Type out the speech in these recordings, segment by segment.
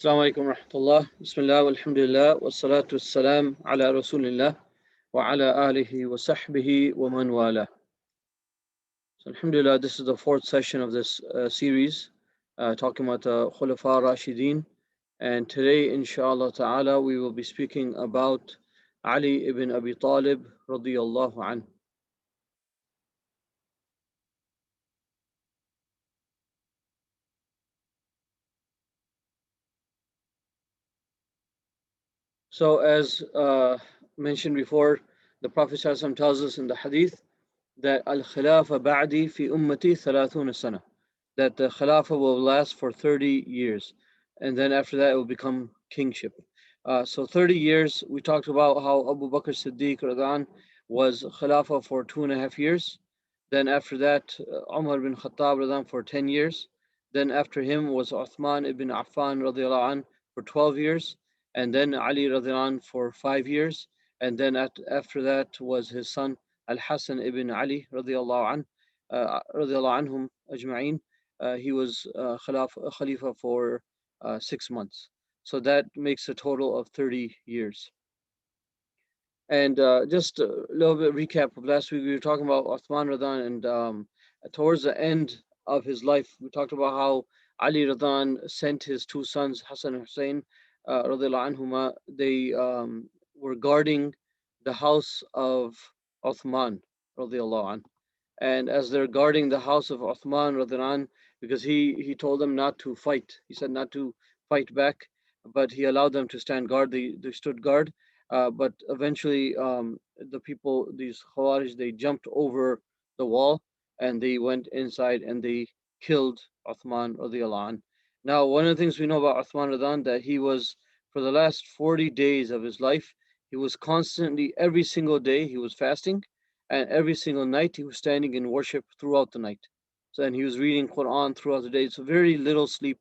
Assalamu alaikum wa rahmatullah. Bismillah walhamdulillah wa salatu wassalam ala rasulillah wa ala alihi wa sahbihi wa man wala. So alhamdulillah, this is the fourth session of this series talking about the Khulafa Rashideen. And today, inshallah ta'ala, we will be speaking about Ali ibn Abi Talib radiyallahu anhu. So as mentioned before, the Prophet ﷺ tells us in the hadith that al-khilafa ba'di fi ummati 30 sana, that the Khilafah will last for 30 years, and then after that it will become kingship. So 30 years, we talked about how Abu Bakr Siddiq Radhaan was Khilafah for 2.5 years. Then after that, Umar bin Khattab Radhaan for 10 years. Then after him was Uthman ibn Affan radiallahu anh for 12 years. And then Ali Radhaan for 5 years. And then after that was his son Al-Hasan ibn Ali radiallahu anhum ajma'in. He was Khalifa for 6 months. So that makes a total of 30 years. And just a little bit recap of last week, we were talking about Uthman Radhan, and towards the end of his life, we talked about how Ali Radhan sent his two sons, Hassan and Hussein, radiallahu anhuma. They were guarding the house of Uthman, radiallahu anh. And as they're guarding the house of Uthman, radiallahu anh, because he told them not to fight. He said not to fight back, but he allowed them to stand guard. They stood guard. But eventually, the people, these Khawarij, they jumped over the wall and they went inside and they killed Uthman radiallahu anh. Now, one of the things we know about Uthman Radhan, that he was, for the last 40 days of his life, he was constantly, every single day, he was fasting, and every single night he was standing in worship throughout the night. So, and he was reading Quran throughout the day. So very little sleep,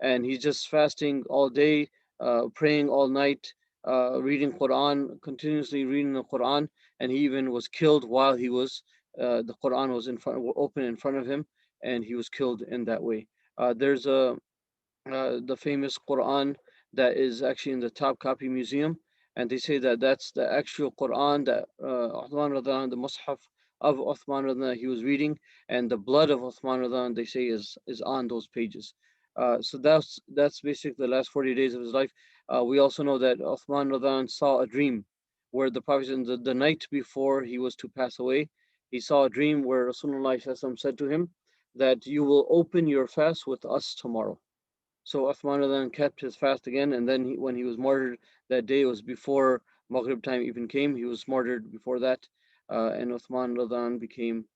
and he's just fasting all day, praying all night, reading Quran, continuously reading the Quran, and he even was killed while he was the Quran was open in front of him, and he was killed in that way. There's the famous Quran that is actually in the Top Copy Museum, and they say that that's the actual Quran that Uthman Radhan, the Mus'haf of Uthman Radhan, he was reading, and the blood of Uthman Radhan, they say, is on those pages. So that's basically the last 40 days of his life. We also know that Uthman Radhan saw a dream where the Prophet, the night before he was to pass away, he saw a dream where Rasulullah said to him that you will open your fast with us tomorrow. So Uthman then kept his fast again, and then when he was martyred that day, it was before Maghrib time even came. He was martyred before that, and Uthman Radhan became,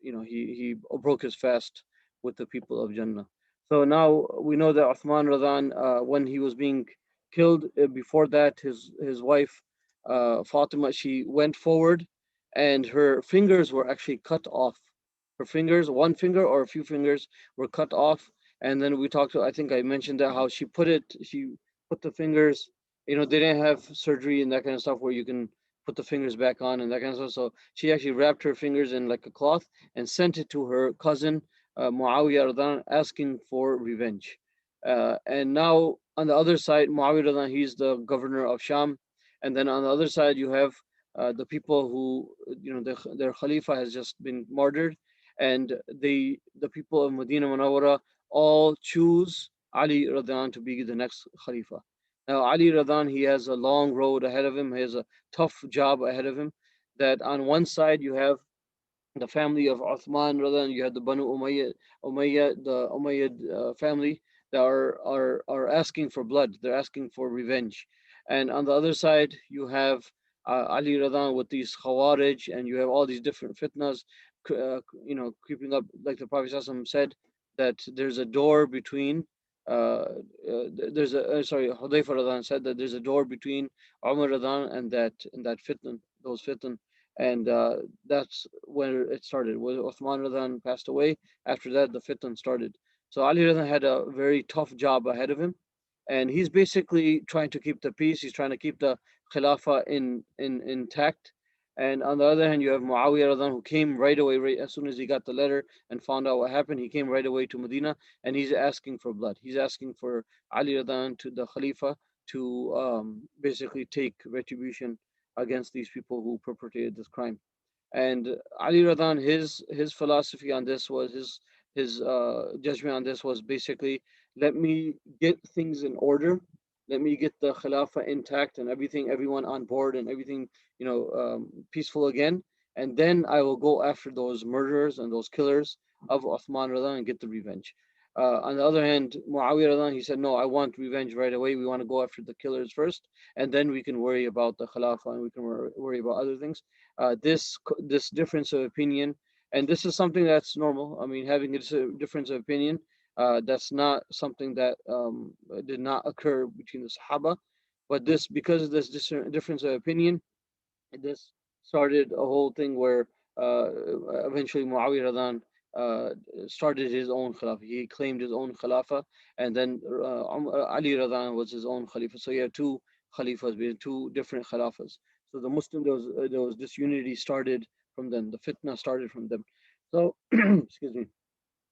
he broke his fast with the people of Jannah. So now we know that Uthman Radhan, when he was being killed, before that, his wife Fatima, she went forward, and her fingers were actually cut off. Her fingers, one finger or a few fingers, were cut off. And then we talked to, I think I mentioned that how she put the fingers, they didn't have surgery and that kind of stuff where you can put the fingers back on and that kind of stuff. So she actually wrapped her fingers in like a cloth and sent it to her cousin Muawiyah Radhan, asking for revenge. And now on the other side, Muawiyah Radhan, he's the governor of Sham. And then on the other side, you have the people who, their Khalifa has just been martyred, and the people of Medina Munawwara all choose Ali Radhan to be the next Khalifa. Now Ali Radhan, he has a long road ahead of him. He has a tough job ahead of him. That on one side you have the family of Uthman Radhan, you have the Banu Umayyad, the Umayyad family that are asking for blood. They're asking for revenge. And on the other side you have Ali Radhan with these Khawarij, and you have all these different fitnas, creeping up. Like the Prophet ﷺ said, that there's a door between Hudayfa Radhan said that there's a door between Umar Radhan and that fitna, those fitna, and that's where it started. When Uthman Radhan passed away, after that the fitna started. So Ali Radhan had a very tough job ahead of him, and he's basically trying to keep the peace. He's trying to keep the Khilafah intact, And on the other hand, you have Muawiyah Radhan, who came right away, right as soon as he got the letter and found out what happened. He came right away to Medina, and he's asking for blood. He's asking for Ali Radhan, to the Khalifa, to basically take retribution against these people who perpetrated this crime. And Ali Radhan, his philosophy on this was his judgment on this was basically, let me get things in order, let me get the Khilafah intact and everything, everyone on board and everything, peaceful again, and then I will go after those murderers and those killers of Uthman Radhan and get the revenge. On the other hand, Muawiyah Radhan, he said, no, I want revenge right away. We want to go after the killers first, and then we can worry about the Khilafah and we can worry about other things. This difference of opinion, and this is something that's normal. I mean, having a difference of opinion, that's not something that did not occur between the Sahaba, but this, because of this difference of opinion, this started a whole thing where uh, eventually Muawiyah Radhan started his own Khilafah. He claimed his own Khilafah, and then Ali Radhan was his own Khalifa. So you had two Khalifas, two different Khilafas. So the Muslim, there was disunity started from them. The fitna started from them. So excuse me.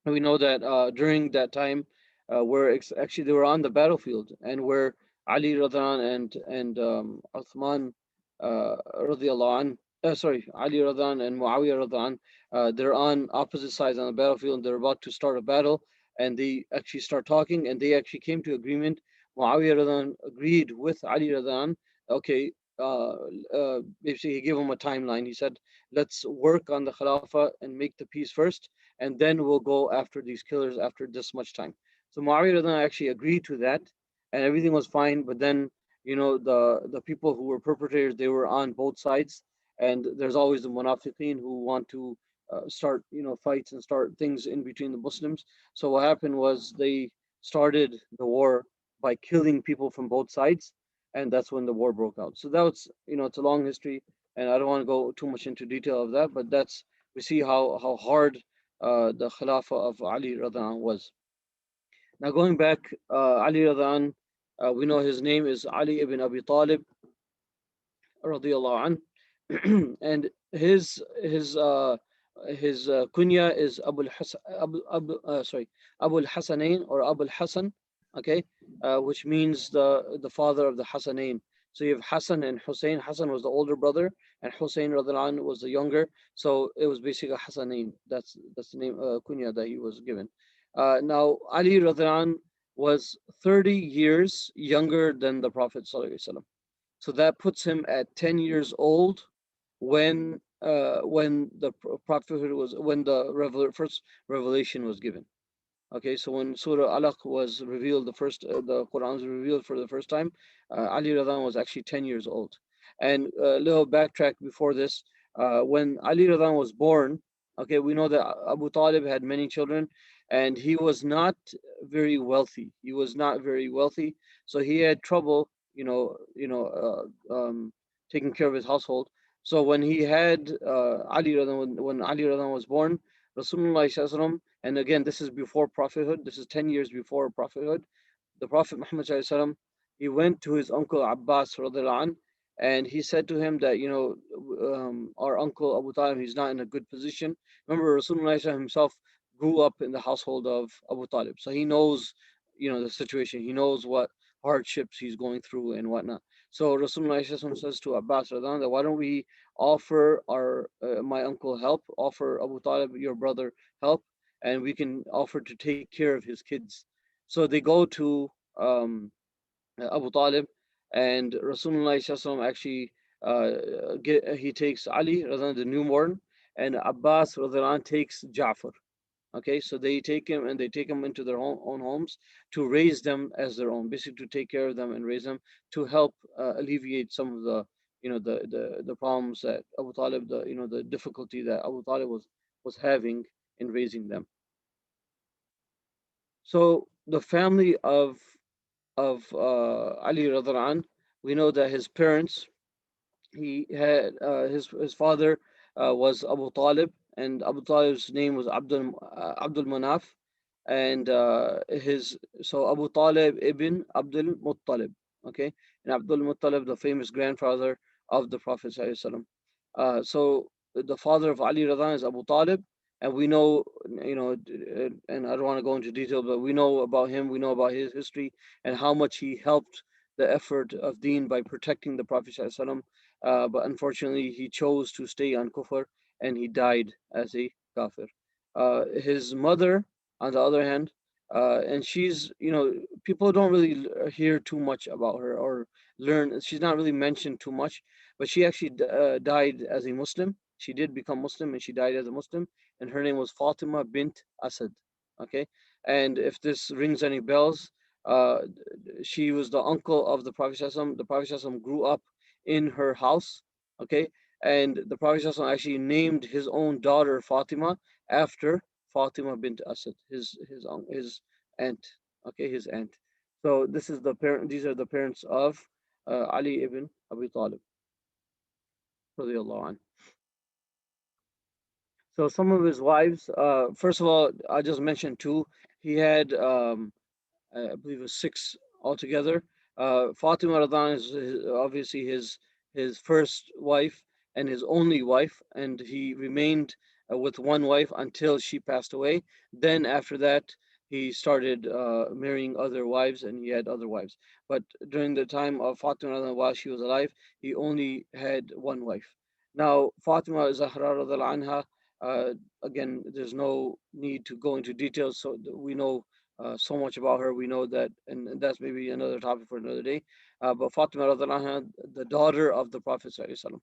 We know that during that time, where actually they were on the battlefield, and where Ali Radhan and Uthman radiallahu an, sorry, Ali Radhan and Muawiyah Radhan, they're on opposite sides on the battlefield, and they're about to start a battle, and they actually start talking, and they actually came to agreement. Muawiyah Radhan agreed with Ali Radhan. Okay, basically he gave him a timeline. He said, let's work on the Khilafah and make the peace first, and then we'll go after these killers after this much time. So Muawiyah Radhan actually agreed to that, and everything was fine. But then, the people who were perpetrators, they were on both sides, and there's always the munafiqeen who want to start, fights and start things in between the Muslims. So what happened was they started the war by killing people from both sides, and that's when the war broke out. So that was, it's a long history, and I don't want to go too much into detail of that, but that's, we see how hard the Khilafah of Ali Radhan was. Now going back, Ali Radhan, we know his name is Ali ibn Abi Talib radiallahu an, and his kunya is Abu al-Hasanain, or Abu al-Hasan, okay, which means the father of the Hasanain. So you have Hassan and Hussein. Hassan was the older brother, and Hussein radiallahu an was the younger. So it was basically Hasanain. That's the name, kunya, that he was given. Now Ali radiallahu an was 30 years younger than the Prophet sallallahu alaihi wasallam. So that puts him at 10 years old when the prophethood was, when the first revelation was given. Okay, so when Surah Alaq was revealed, the Quran was revealed for the first time, Ali Radhan was actually 10 years old. And a little backtrack before this, when Ali Radhan was born, okay, we know that Abu Talib had many children, and he was not very wealthy. He was not very wealthy, so he had trouble, taking care of his household. So when he had Ali Radhan, when Ali Radhan was born, Rasulullah, and again, this is before prophethood. This is 10 years before prophethood. The Prophet Muhammad, he went to his uncle Abbas radiallahu anh, and he said to him that, our uncle Abu Talib, he's not in a good position. Remember, Rasulullah himself grew up in the household of Abu Talib, so he knows, the situation. He knows what hardships he's going through and whatnot. So Rasulullah says to Abbas radiallahu anh, that why don't we offer my uncle help, offer Abu Talib, your brother, help, and we can offer to take care of his kids. So they go to Abu Talib, and Rasulullah actually he takes Ali the newborn, and Abbas takes Ja'far. Okay, so they take him and they take him into their own homes to raise them as their own, basically to take care of them and raise them, to help alleviate some of the, the problems that Abu Talib, the difficulty that Abu Talib was having in raising them. So the family of Ali Radhaan, we know that his parents, he had his father was Abu Talib, and Abu Talib's name was Abdul Manaf, and his so Abu Talib ibn Abdul Muttalib, okay, and Abdul Muttalib, the famous grandfather of the Prophet ﷺ. So the father of Ali Radhaan is Abu Talib, and we know, and I don't want to go into detail, but we know about him, we know about his history and how much he helped the effort of Deen by protecting the Prophet ﷺ. But unfortunately, he chose to stay on Kufr, and he died as a kafir. His mother, on the other hand, and she's, people don't really hear too much about her or learn. She's not really mentioned too much, but she actually died as a Muslim. She did become Muslim, and she died as a Muslim, and her name was Fatima bint Asad. Okay, and if this rings any bells, uh, she was the uncle of the Prophet ﷺ. The Prophet ﷺ grew up in her house. Okay, and the Prophet ﷺ actually named his own daughter Fatima after Fatima bint Asad, his aunt. Okay, his aunt. So this is the parent. These are the parents of Ali ibn Abi Talib. Radiallahu anhu. So some of his wives, first of all, I just mentioned two. He had, I believe, it was six altogether. Fatima Radhan is obviously his first wife and his only wife, and he remained with one wife until she passed away. Then after that, he started marrying other wives, and he had other wives. But during the time of Fatima Radhan, while she was alive, he only had one wife. Now, Fatima Zahra radiallahu anha, again, there's no need to go into details. So we know so much about her. We know that, and that's maybe another topic for another day. But Fatima radiallahu anha, the daughter of the Prophet sallallahu alaihi wasallam,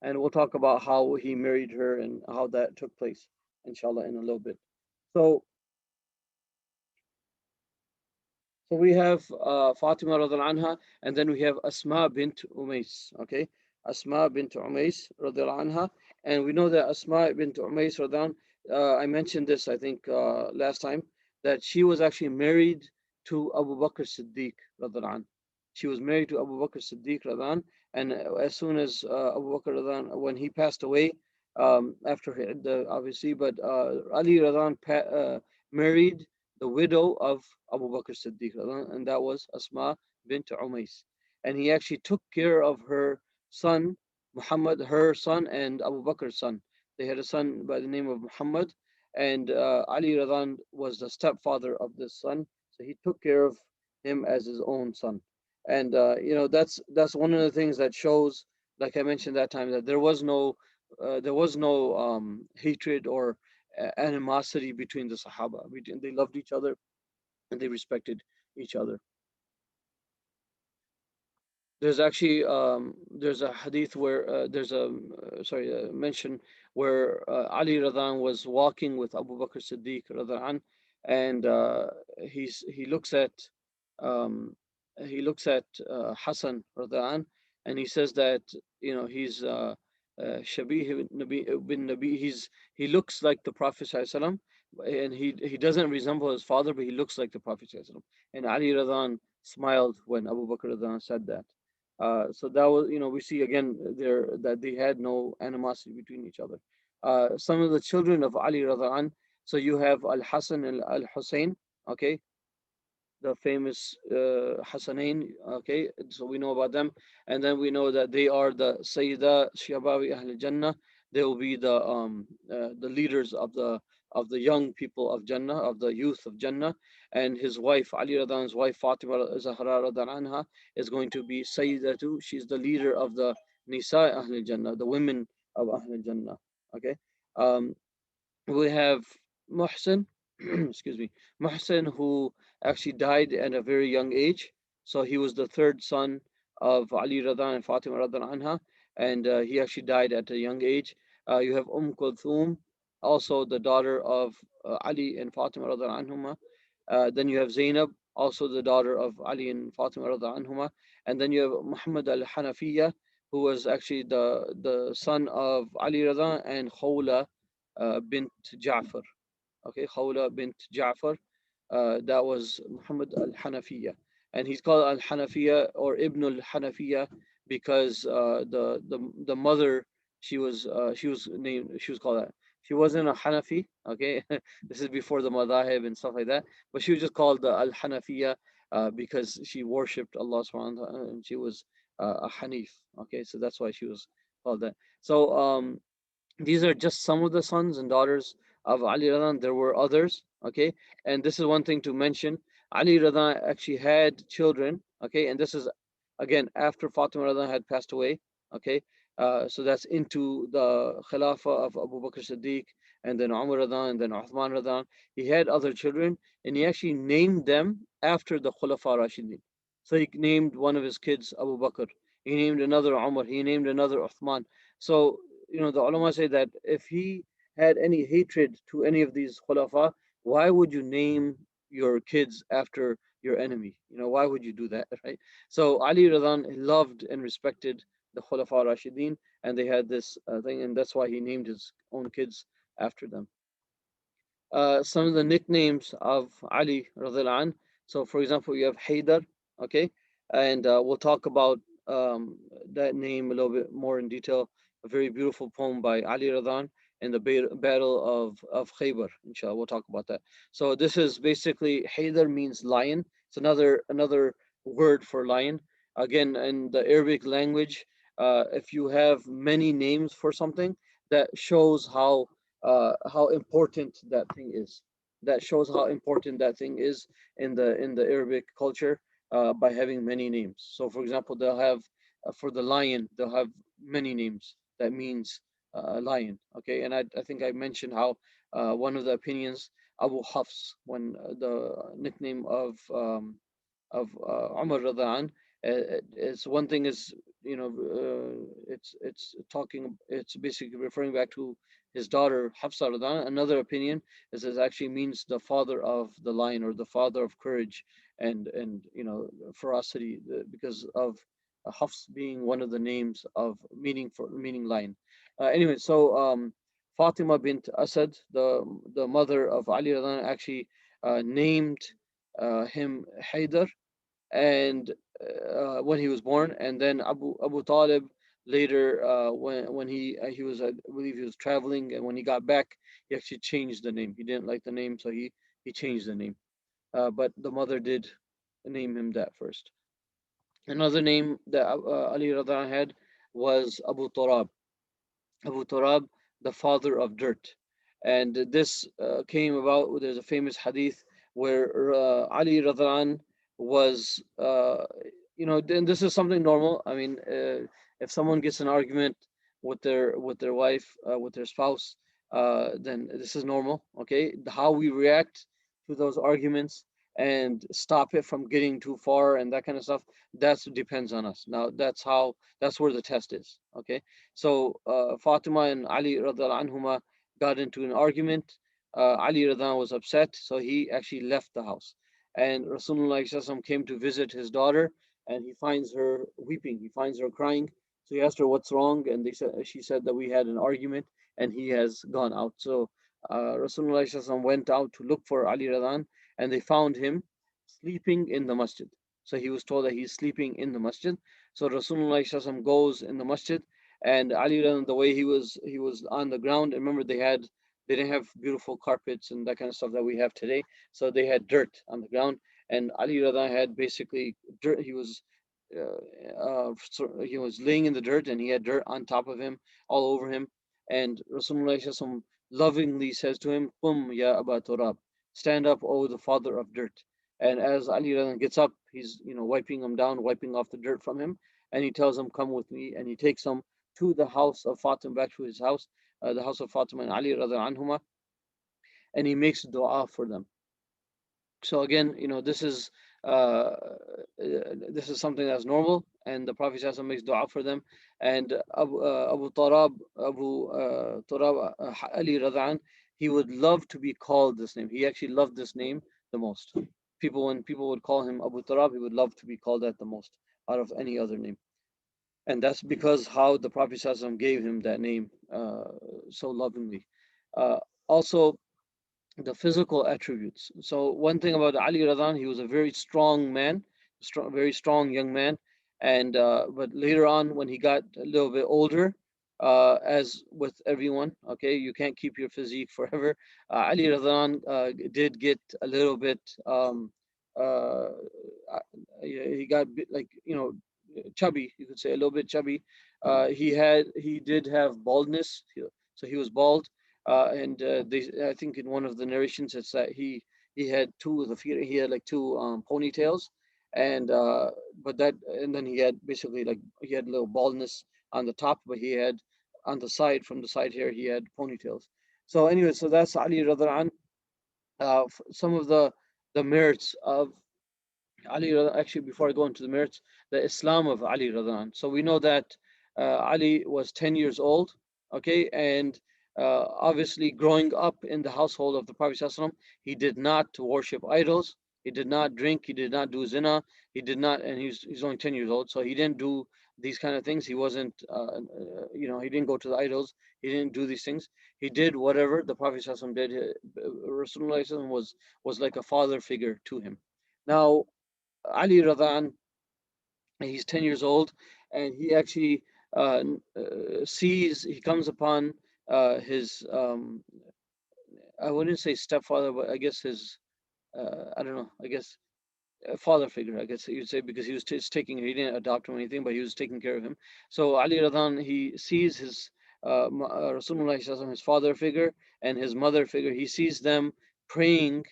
and we'll talk about how he married her and how that took place, inshallah, in a little bit. So So we have Fatima radiallahu anha, and then we have Asma bint Umais. Okay, Asma bint Umais radiallahu anha, and we know that Asma bint Umais radiallahu I mentioned this, I think, last time, that she was actually married to Abu Bakr Siddiq radiallahu anh. She was married to Abu Bakr Siddiq radiallahu anh, and as soon as Abu Bakr radiallahu anh, when he passed away, after the obviously, but Ali radiallahu anh married the widow of Abu Bakr Siddiq, and that was Asma bint Umais. And he actually took care of her son, Muhammad, her son, and Abu Bakr's son. They had a son by the name of Muhammad, and Ali Radhan was the stepfather of this son, so he took care of him as his own son. And that's one of the things that shows, like I mentioned that time, that there was no hatred or animosity between the Sahaba. They loved each other and they respected each other. There's actually there's a hadith where there's a mention where Ali Radhan was walking with Abu Bakr Siddiq Radhan, and he um, looks at Hassan Radhan, and he says that he's Shabih bin Nabi. He looks like the Prophet ﷺ, and he doesn't resemble his father, but he looks like the Prophet ﷺ. And Ali Radhan smiled when Abu Bakr Radhan said that. So that was, we see again there that they had no animosity between each other. Some of the children of Ali Radhaan, so you have Al Hassan and Al Hussein, okay, the famous Hassanain, okay, so we know about them, and then we know that they are the Sayyida Shabawi Ahl Jannah. They will be the leaders of the young people of Jannah, of the youth of Jannah, and his wife Ali Radhan's wife Fatima Zahra Radhan anha is going to be Sayyidatu. She's the leader of the Nisa Ahl Jannah, the women of Ahl Jannah. Okay, um, we have Muhsin, excuse me, Muhsin, who actually died at a very young age. So he was the third son of Ali Radhan and Fatima Radhan anha, and he actually died at a young age. You have Kulthum, also the daughter of Ali and Fatima Radhan anhuma. Then you have Zainab, also the daughter of Ali and Fatima Radhan anhuma. And then you have Muhammad al-Hanafiya, who was actually the son of Ali Radhan and Khawla bint Ja'far. Okay, Khawla bint Ja'far. That was Muhammad al-Hanafiya. And he's called al-Hanafiya or Ibn al-Hanafiya because the mother, she was called that. She wasn't a Hanafi, okay? This is before the madahib and stuff like that. But she was just called al-Hanafiya because she worshipped Allah subhanahu wa ta'ala and she was a Hanif. Okay, so that's why she was called that. So these are just some of the sons and daughters of Ali Radhaan. There were others, okay? And this is one thing to mention. Ali Radhaan actually had children, okay? And this is, again, after Fatima Radhaan had passed away, okay? So that's into the Khilafah of Abu Bakr Siddiq, and then Umar Radhaan, and then Uthman Radhaan. He had other children, and he actually named them after the Khulafa Rashidin. So he named one of his kids Abu Bakr. He named another Umar. He named another Uthman. So the ulama say that if he had any hatred to any of these khulafa, why would you name your kids after your enemy? Why would you do that, right? So Ali Radhan loved and respected the Khulafa Rashidin, and they had this thing, and that's why he named his own kids after them. Some of the nicknames of Ali radhiallahu anh. So, for example, you have Haydar, okay, and we'll talk about that name a little bit more in detail. A very beautiful poem by Ali Radhan in the Battle of Khaybar. Inshallah, we'll talk about that. So, this is basically Haydar means lion. It's another word for lion. Again, in the Arabic language, if you have many names for something, that shows how important that thing is. That shows how important that thing is in the Arabic culture by having many names. So, for example, they'll have for the lion, they'll have many names. That means lion. Okay, and I think I mentioned how one of the opinions Abu Hafs, when the nickname of Umar Radhan. It's one thing is it's basically referring back to his daughter Hafsa Radhan. Another opinion is it actually means the father of the lion, or the father of courage and ferocity, because of Hafs being one of the names of meaning lion. Anyway, so Fatima bint Asad, the mother of Ali Radhan, actually named him Haydar, and when he was born, and then Abu Talib later, when he was, I believe he was traveling, and when he got back, he actually changed the name. He didn't like the name, so he changed the name. But the mother did name him that first. Another name that Ali Radha had was Abu Turab. Abu Turab, the father of dirt. And this came about, there's a famous hadith where Ali Radhan was, and this is something normal. I mean, if someone gets an argument with their wife, with their spouse, then this is normal. Okay, how we react to those arguments and stop it from getting too far and that kind of stuff, that depends on us. Now that's where the test is. Okay, so Fatima and Ali radhiallahu anhuma got into an argument. Ali Radhaan was upset, so he actually left the house. And Rasulullah SAW came to visit his daughter, and he finds her weeping. He finds her crying. So he asked her what's wrong, and she said that we had an argument, and he has gone out. So Rasulullah SAW went out to look for Ali Radhaan, and they found him sleeping in the masjid. So he was told that he's sleeping in the masjid. So Rasulullah SAW goes in the masjid, and Ali Radhan, the way he was on the ground. Remember, they didn't have beautiful carpets and that kind of stuff that we have today. So they had dirt on the ground, and Ali Radhan had basically dirt. He was laying in the dirt, and he had dirt on top of him, all over him. And Rasulullah SAW lovingly says to him, "Qum ya Aba Turab, stand up, O the father of dirt." And as Ali Radhan gets up, he's wiping him down, wiping off the dirt from him, and he tells him, "Come with me," and he takes him to the house of Fatima, back to his house, the house of Fatima and Ali radhiallahu anhuma, and he makes dua for them. So again, this is something that's normal, and the Prophet ﷺ makes dua for them. And Abu Turab Ali Radhan, he would love to be called this name. He actually loved this name the most. When people would call him Abu Turab, he would love to be called that the most out of any other name. And that's because how the Prophet ﷺ gave him that name so lovingly. Also, the physical attributes. So one thing about Ali Radhan, he was a very strong man, very strong young man, and but later on when he got a little bit older, as with everyone, okay, you can't keep your physique forever. Ali Radhan did get a little bit. Uh, he got like chubby, you could say, a little bit chubby, He did have baldness, so he was bald, and I think in one of the narrations it's that he had he had like two ponytails, and but that and then he had basically like he had a little baldness on the top, but he had on the side from the side here he had ponytails. So anyway, so that's Ali Radhaan. Some of the merits of Ali, actually, before I go into the merits, the Islam of Ali Radhan. So we know that Ali was 10 years old, okay, and obviously growing up in the household of the Prophet ﷺ, he did not worship idols, he did not drink, he did not do zina, he did not, and he's only 10 years old, so he didn't do these kind of things. He wasn't, he didn't go to the idols, he didn't do these things. He did whatever the Prophet ﷺ did. Rasulullah ﷺ was like a father figure to him. Now, Ali Radhan, he's 10 years old, and he actually he comes upon his, I wouldn't say stepfather, but I guess his, I don't know, I guess a father figure, I guess you'd say, because he didn't adopt him or anything, but he was taking care of him. So Ali Radhan, he sees his Rasulullah, his father figure, and his mother figure. He sees them praying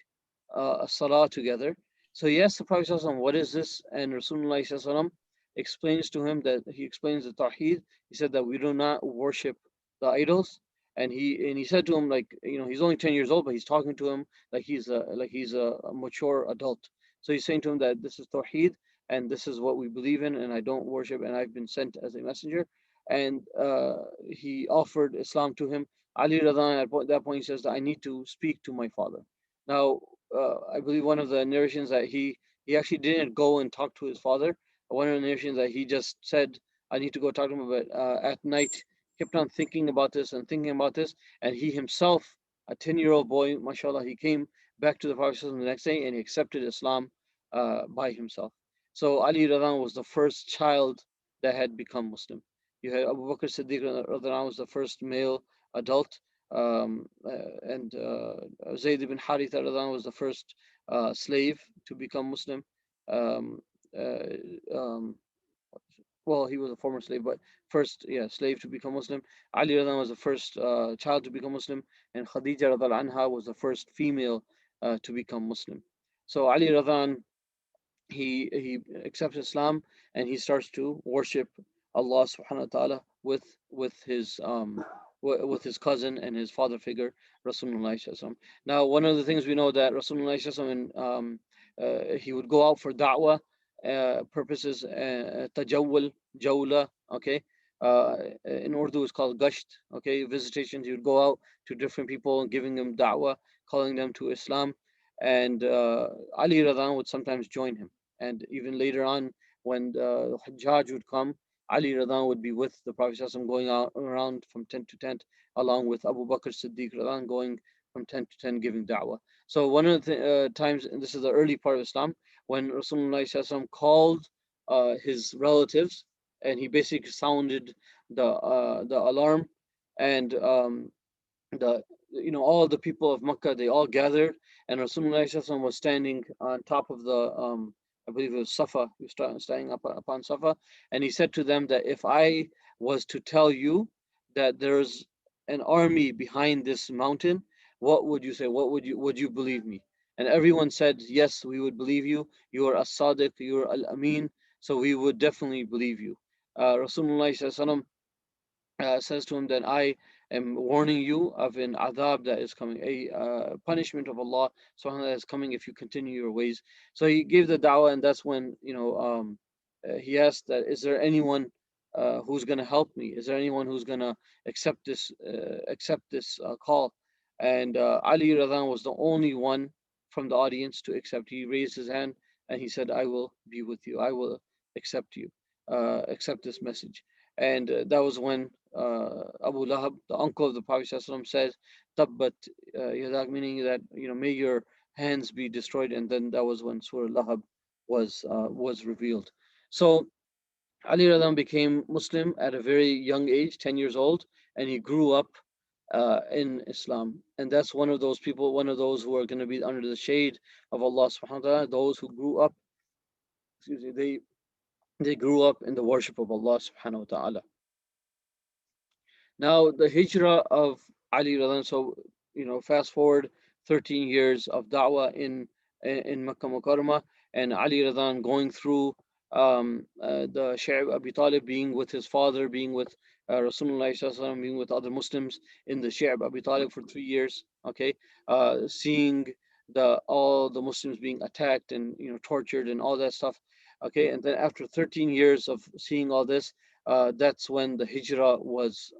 a salah together. So he asks the Prophet ﷺ, what is this? And Rasulullah ﷺ explains to him that he explains the Tawheed. He said that we do not worship the idols. And he said to him, like, he's only 10 years old, but he's talking to him like he's a mature adult. So he's saying to him that this is Tawheed, and this is what we believe in, and I don't worship, and I've been sent as a messenger. And he offered Islam to him. Ali Radhan, at that point, he says that I need to speak to my father. Now, I believe one of the narrations that he actually didn't go and talk to his father. One of the narrations that he just said, I need to go talk to him, but at night, kept on thinking about this and thinking about this, and he himself, a 10-year-old boy, mashallah, he came back to the Prophet the next day and he accepted Islam by himself. So Ali Radhan was the first child that had become Muslim. You had Abu Bakr Siddiq Radhan was the first male adult, and Zayd ibn Haritha Radhan was the first slave to become Muslim. Um, uh, um, well, he was a former slave, but first, yeah, slave to become Muslim. Ali Radhan was the first child to become Muslim, and Khadija Radhan Anha was the first female to become Muslim. So Ali Radhan, he accepts Islam and he starts to worship Allah Subhanahu wa Taala with his cousin and his father figure Rasulullah Sallallahu. Now, one of the things we know that Rasulullah Sallallahu, he would go out for da'wah purposes, tajawwul, jawla, okay. In Urdu, it's called gasht, okay, visitations. He would go out to different people and giving them da'wah, calling them to Islam, and Ali Radhan would sometimes join him. And even later on, when the Hajjaj would come, Ali Radhan would be with the Prophet ﷺ going out around from tent to tent, along with Abu Bakr Siddiq Radhan going from tent to tent giving da'wah. So one of the times, and this is the early part of Islam, when Rasulullah ﷺ called his relatives, and he basically sounded the alarm, and the all the people of Makkah, they all gathered, and Rasulullah was standing on top of the I believe it was Safa. He was standing up upon Safa, and he said to them that if I was to tell you that there's an army behind this mountain, what would you say? Would you believe me? And everyone said, yes, we would believe you. You are as-Sadiq, you are al-Amin, so we would definitely believe you. Rasulullah says to him that I am warning you of an adab that is coming, a punishment of Allah subhanahu wa ta'ala is coming if you continue your ways. So he gave the da'wah, and that's when he asked that, is there anyone who's going to help me? Is there anyone who's going to accept this call? And Ali Radhan was the only one from the audience to accept. He raised his hand and he said, I will be with you. I will accept you, accept this message. And that was when Abu Lahab, the uncle of the Prophet ﷺ, said, "Tabbat yadak," meaning that may your hands be destroyed. And then that was when Surah Lahab was revealed. So Ali Radhan became Muslim at a very young age, 10 years old, and he grew up in Islam. And that's one of those people, one of those who are going to be under the shade of Allah Subhanahu wa Taala. Those who grew up, excuse me, they grew up in the worship of Allah Subhanahu wa Taala. Now the hijrah of Ali Radhaan. So fast forward 13 years of da'wah in Makkah Mukarramah, and Ali Radhaan going through the Shaykh Abi Talib, being with his father, being with Rasulullah Sallallahu Alaihi Wasallam, being with other Muslims in the Shaykh Abi Talib for 3 years. Okay, seeing all the Muslims being attacked and tortured and all that stuff. Okay, and then after 13 years of seeing all this, that's when the hijrah was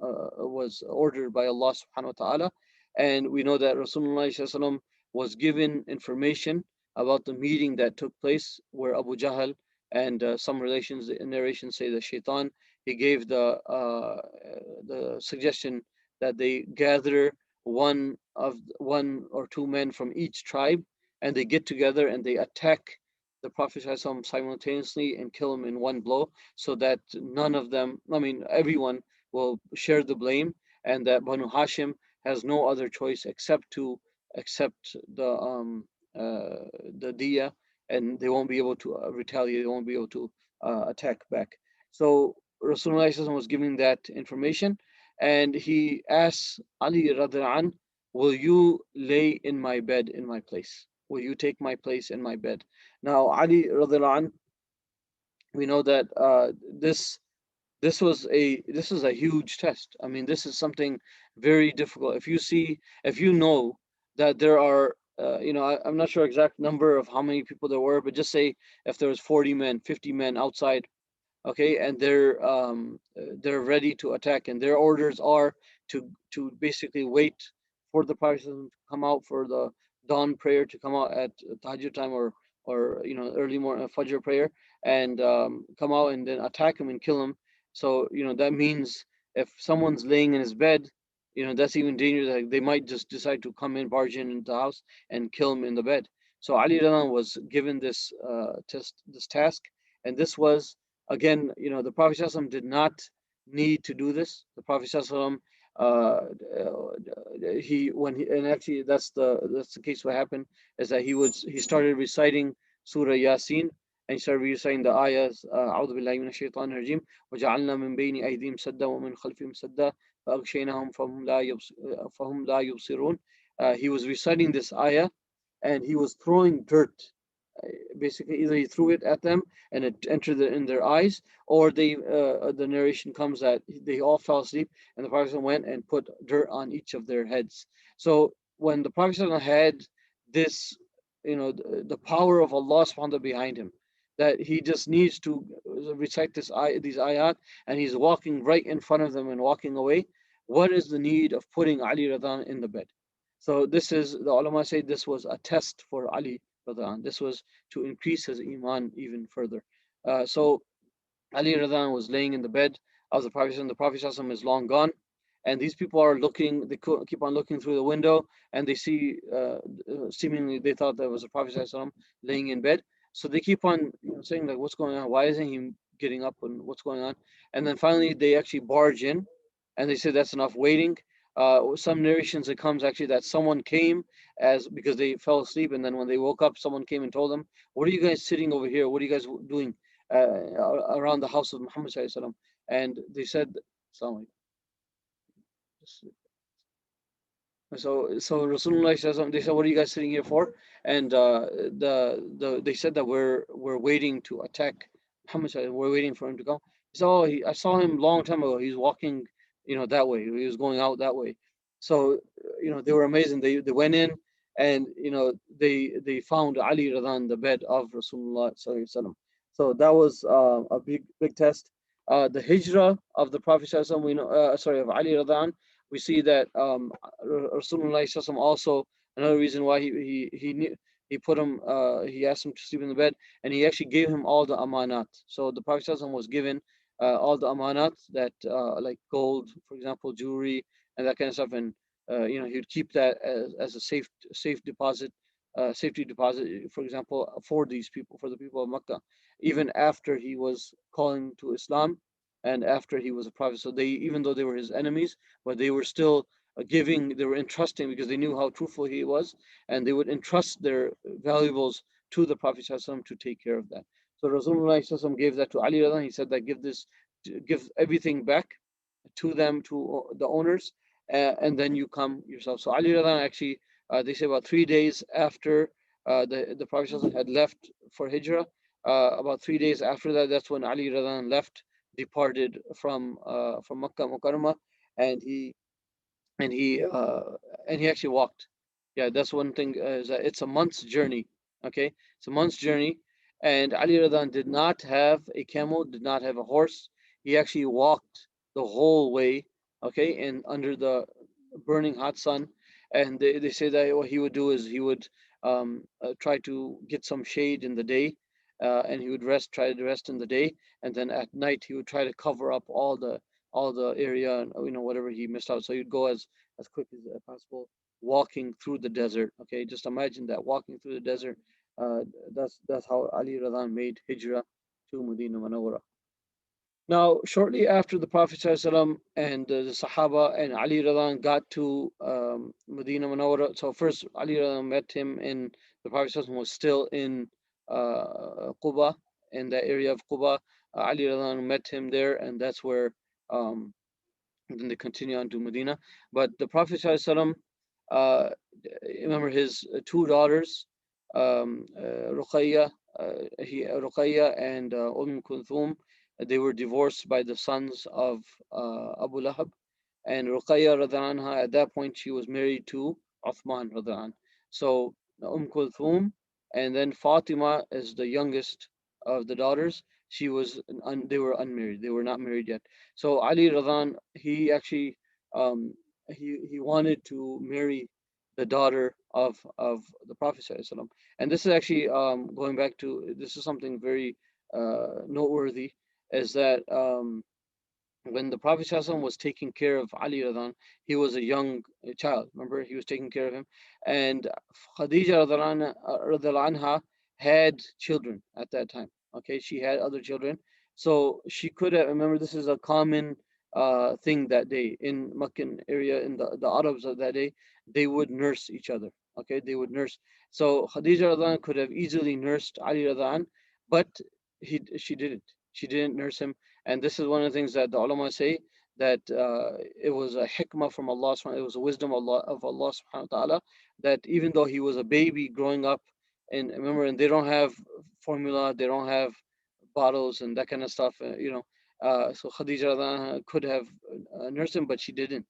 ordered by Allah subhanahu wa ta'ala. And we know that Rasulullah sallallahu alaihi wasallam was given information about the meeting that took place where Abu Jahl and some relations narrations say the shaitan, he gave the suggestion that they gather one or two men from each tribe, and they get together and they attack the Prophet ﷺ simultaneously and kill him in one blow, so that none of them, I mean, everyone will share the blame, and that Banu Hashim has no other choice except to accept the diya, and they won't be able to retaliate, they won't be able to attack back. So Rasulullah ﷺ was giving that information, and he asks Ali Radhaan, will you lay in my bed in my place? Will you take my place in my bed? Now Ali Radhaan, we know that this is a huge test. I mean, this is something very difficult. If you know that there are, I'm not sure exact number of how many people there were, but just say if there was 40 men, 50 men outside, okay, and they're ready to attack, and their orders are to basically wait for the Prophet to come out for the dawn prayer, to come out at Tahajjud time, or early morning Fajr prayer, and come out and then attack him and kill him. So that means if someone's laying in his bed, that's even dangerous. Like, they might just decide to come in, barge in into the house and kill him in the bed. So Ali Radhan was given this task, and this was, again, the Prophet ﷺ did not need to do this. The Prophet ﷺ, he when he and actually that's the case. What happened is that he started reciting Surah Yasin, and he started reciting the ayahs. أعوذ بالله من الشيطان الرجيم وجعلنا من بين أيديهم سدا ومن خلفهم سدا فأغشيناهم فهم لا يبصرون. He was reciting this ayah, and he was throwing dirt. Basically, either he threw it at them and it entered in their eyes, or the narration comes that they all fell asleep, and the Prophet went and put dirt on each of their heads. So when the Prophet had this, the power of Allah subhanahu wa ta'ala behind him, that he just needs to recite these ayat, and he's walking right in front of them and walking away. What is the need of putting Ali Radhan in the bed? So the ulama say this was a test for Ali Radhan. This was to increase his iman even further. So Ali Radhan was laying in the bed of the Prophet, and the Prophet is long gone. And these people are looking, they keep on looking through the window, and they see, seemingly they thought that was the Prophet laying in bed. So they keep on saying, like, what's going on? Why isn't he getting up, and what's going on? And then finally they actually barge in, and they say that's enough waiting. Some narrations, it comes actually that someone came because they fell asleep, and then when they woke up, someone came and told them, what are you guys sitting over here? What are you guys doing around the house of Muhammad Sallallahu Alaihi Wasallam? And they said, Assalamu alaikum. So Rasulullah Sallallahu Alaihi Wasallam, they said, what are you guys sitting here for? And they said that we're waiting to attack Muhammad Sallallahu Alaihi Wasallam. We're waiting for him to come. So I saw him long time ago. He's walking, that way. He was going out that way. So they were amazing. They went in, and they found Ali Radhan, the bed of Rasulullah Sallallahu Alaihi Wasallam. So that was a big test. The hijrah of the Prophet Sallallahu Alaihi Wasallam, we know, of Ali Radhan, we see that Rasulullah Sallallahu also, another reason why he put him, he asked him to sleep in the bed, and he actually gave him all the amanat. So the Prophet Sallallahu was given all the amanat, that like gold, for example, jewelry, and that kind of stuff, and he would keep that as a safe deposit, safety deposit, for example, for the people of Makkah, even after he was calling to Islam, and after he was a prophet. So even though they were his enemies, but they were still they were entrusting, because they knew how truthful he was, and they would entrust their valuables to the Prophet ﷺ to take care of that. So Rasulullah ﷺ gave that to Ali Radhan. He said that give everything back to them, to the owners, and then you come yourself. So Ali Radhaan actually, they say about 3 days after the Prophet ﷺ had left for Hijrah, about 3 days after that, that's when Ali Radhaan left, departed from Makkah Mukarramah, and he and he uh, and he actually walked. Yeah, that's one thing, is that it's a month's journey. Okay, it's a month's journey, and Ali Radhan did not have a camel, did not have a horse. He actually walked the whole way. Okay, and under the burning hot sun, and they say that what he would do is he would try to get some shade in the day, and he would try to rest in the day, and then at night he would try to cover up all the area, and whatever he missed out. So he'd go as quick as possible, walking through the desert. Okay, just imagine that, walking through the desert. Uh, that's how Ali Radhan made hijrah to Medina Munawwara. Now, shortly after the Prophet ﷺ and the Sahaba and Ali Radhan got to Medina Munawwara, so first Ali Radhan met him in, the Prophet ﷺ was still in Quba, in the area of Quba. Ali Radhan met him there, and that's where um, then they continue on to Medina. But the Prophet ﷺ, uh, remember his two daughters, Ruqayya, Ruqayya and Kulthum, they were divorced by the sons of Abu Lahab. And Ruqayya radhiallahu anha, at that point, she was married to Uthman radhiallahu anhu. So Kulthum, and then Fatima is the youngest of the daughters. They were unmarried. They were not married yet. So Ali Radhan, he actually he wanted to marry the daughter of the Prophet ﷺ. And this is actually going back to, this is something very noteworthy, is that when the Prophet ﷺ was taking care of Ali Radhan, he was a young child. Remember, he was taking care of him, and Khadija radhiallahu anha had children at that time. Okay, she had other children, so she could have. Remember, this is a common thing that day in Meccan area, in the Arabs of that day. They would nurse each other. Okay, they would nurse. So Khadija radhiallahu anha could have easily nursed Ali Radhan, but she didn't. She didn't nurse him, and this is one of the things that the ulama say, that it was a hikmah from Allah, it was a wisdom of Allah subhanahu wa ta'ala, that even though he was a baby growing up, and remember, and they don't have formula, they don't have bottles and that kind of stuff, so Khadija radhiallahu anha could have nursed him, but she didn't.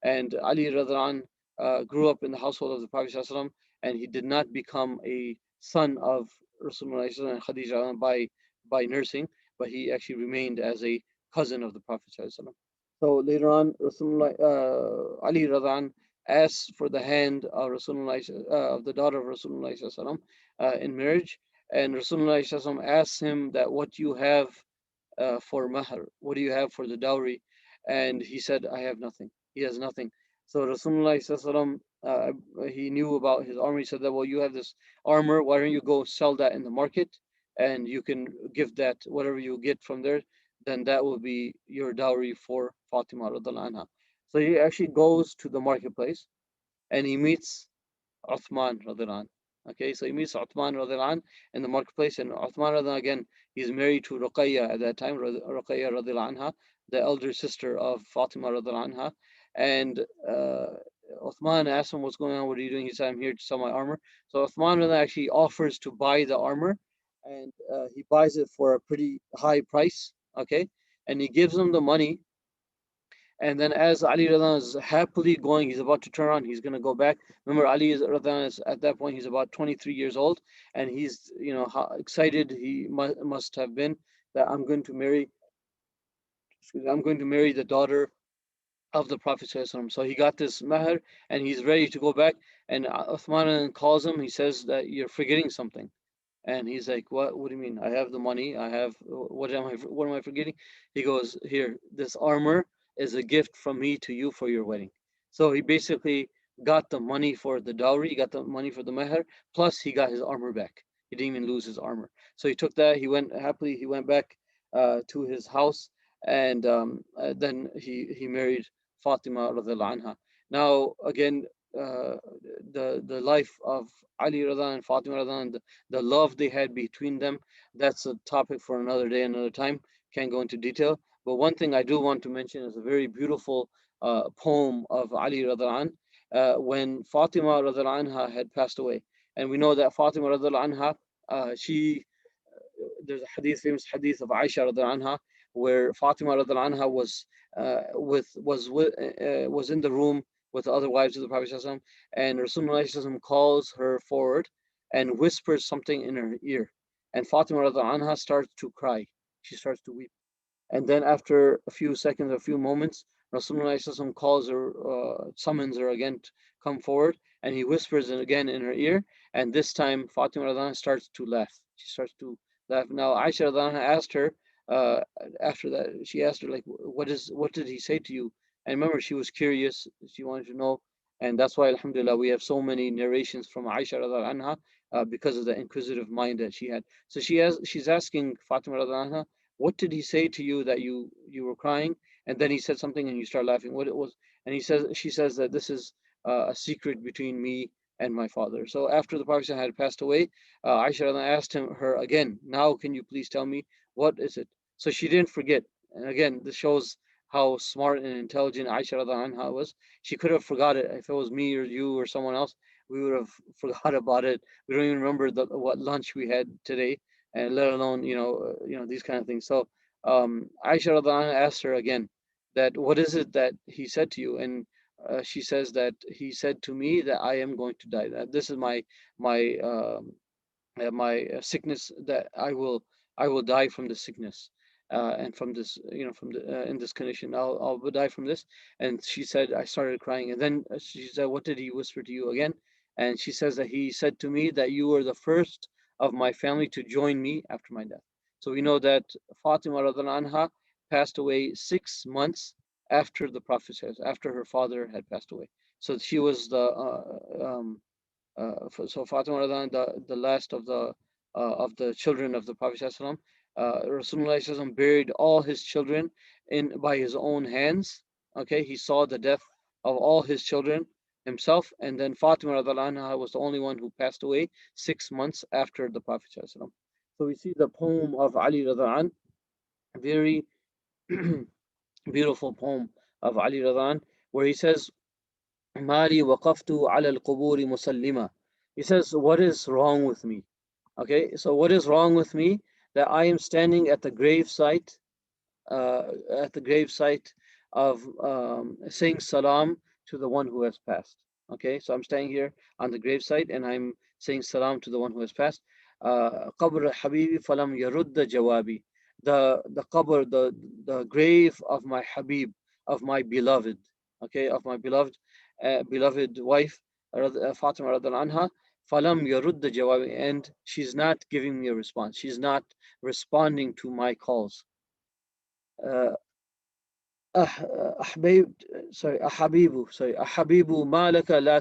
And Ali radhiallahu anhu grew up in the household of the Prophet ﷺ, and he did not become a son of Rasulullah ﷺ and Khadija radhiallahu anha by nursing, but he actually remained as a cousin of the Prophet ﷺ. So later on, Ali Radhan asked for the hand of Rasulullah, of the daughter of Rasulullah ﷺ, in marriage, and Rasulullah ﷺ asked him that, what you have for mahr, what do you have for the dowry? And he said, I have nothing. He has nothing. So Rasulullah ﷺ, he knew about his armor. He said that, well, you have this armor, why don't you go sell that in the market, and you can give that, whatever you get from there, then that will be your dowry for Fatima radhiallahu anha. So he actually goes to the marketplace, and he meets Uthman radhiallahu anhu. Okay, so he meets Uthman radhiallahu anhu in the marketplace, and Uthman radhiallahu anhu, again, he's married to Ruqayya at that time, Ruqayya radhiallahu anha, the elder sister of Fatima radhiallahu anha. And Uthman asked him, what's going on, what are you doing? He said, I'm here to sell my armor. So Uthman radhiallahu anhu actually offers to buy the armor, and he buys it for a pretty high price. Okay, and he gives him the money, and then as Ali Radhan is happily going, he's about to turn around, he's going to go back. Remember, Ali Radhan is, at that point, he's about 23 years old, and he's, how excited he must have been that I'm going to marry the daughter of the Prophet ﷺ. So he got this mahr, and he's ready to go back, and Uthman calls him. He says that you're forgetting something. And he's like, what do you mean? I have the money. I have, what am I forgetting? He goes, here, this armor is a gift from me to you for your wedding. So he basically got the money for the dowry, he got the money for the meher, plus he got his armor back. He didn't even lose his armor. So he took that, he went back to his house, and then he married Fatima radhiallahu anha. Now, again, uh, the life of Ali Radhaan and Fatima Radhaan, the love they had between them, that's a topic for another day, another time. Can't go into detail. But one thing I do want to mention is a very beautiful poem of Ali Radhaan when Fatima Radhaan anha had passed away. And we know that Fatima Radhaan anha, she there's a hadith, famous hadith of Aisha radiallahu anha, where Fatima radiallahu anha was in the room with the other wives of the Prophet ﷺ, and Rasulullah ﷺ calls her forward and whispers something in her ear, and Fatima radiallahu anha starts to cry. She starts to weep. And then after a few seconds, a few moments, Rasulullah ﷺ calls her, summons her again to come forward, and he whispers it again in her ear. And this time, Fatima Radhan starts to laugh. She starts to laugh. Now, Aisha Radhan asked her, uh, after that, she asked her, like, what did he say to you? And remember, she was curious. She wanted to know. And that's why, alhamdulillah, we have so many narrations from Aisha Radhan anha because of the inquisitive mind that she had. So she's asking Fatima Radhan anha, what did he say to you that you were crying? And then he said something and you start laughing. What it was? And she says that this is a secret between me and my father. So after the Prophet had passed away, Aisha asked her again, now can you please tell me what is it? So she didn't forget. And again, this shows how smart and intelligent Aisha anha was. She could have forgot it. If it was me or you or someone else, we would have forgot about it. We don't even remember what lunch we had today, and let alone these kind of things. So Aisha Radhan asked her again that what is it that he said to you, and she says that he said to me that I am going to die. That this is my my sickness, that I will die from the sickness, and from this, from the in this condition, I'll die from this. And she said I started crying, and then she said, what did he whisper to you again? And she says that he said to me that you were the first of my family to join me after my death. So we know that Fatima radiallahu anha passed away 6 months after the Prophet says, after her father had passed away. So she was the so Fatima Radhan, the last of the children of the Prophet ﷺ. Rasulullah ﷺ buried all his children in by his own hands. Okay, he saw the death of all his children himself, and then Fatima Radhan anha was the only one who passed away 6 months after the Prophet ﷺ. So we see the poem of Ali Radhan, very beautiful poem of Ali Radhan, where he says, Mali waqaftu ala al-quburi musallima. He says, what is wrong with me? Okay, so what is wrong with me? That I am standing at the grave site, of saying salam to the one who has passed. Okay, so I'm standing here on the grave site and I'm saying salam to the one who has passed. Qabr habibi falam yarudda jawabi. The qabr, the grave of my habib, of my beloved, okay, of my beloved wife, Fatima radiallahu anha, falam yarudda jawabi, and she's not giving me a response. She's not responding to my calls. Uh, أحبيب أحبيب ما لك لا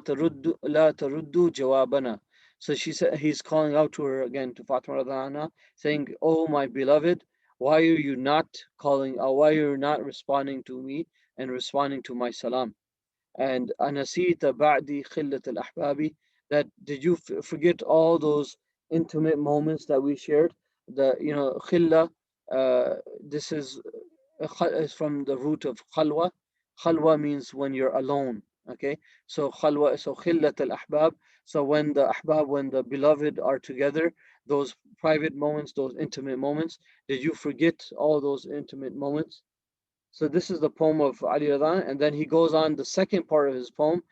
ترد جوابنا. So she said, he's calling out to her again, to Fatima Radhana, saying, oh my beloved, why are you not calling, or why are you not responding to me and responding to my salam? And anasita ba'di khillat al-ahbabi, that did you forget all those intimate moments that we shared? The khilla, this is from the root of khalwa. Khalwa means when you're alone. Okay, so khalwa, so khillat al-ahbab. So when the ahbab, when the beloved are together, those private moments, those intimate moments, did you forget all those intimate moments? So this is the poem of Ali Radhan, and then he goes on the second part of his poem.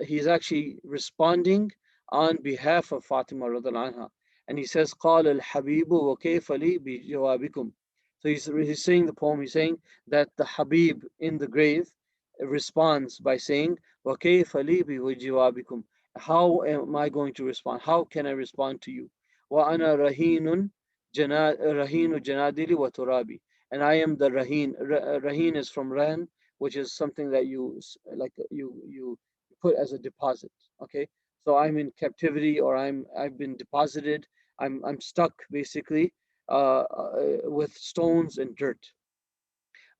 He's actually responding on behalf of Fatima Radhan anha, and he says, "قال الحبيب وكيف لي بجوابكم." So he's saying the poem. He's saying that the Habib in the grave responds by saying, وكيف لي بجوابكم. How am I going to respond? How can I respond to you? وأنا رهين جنادلي وترابي, and I am the Rahin. Rahin is from Rahan, which is something that you put as a deposit. Okay, so I'm in captivity, or I've been deposited. I'm stuck basically with stones and dirt.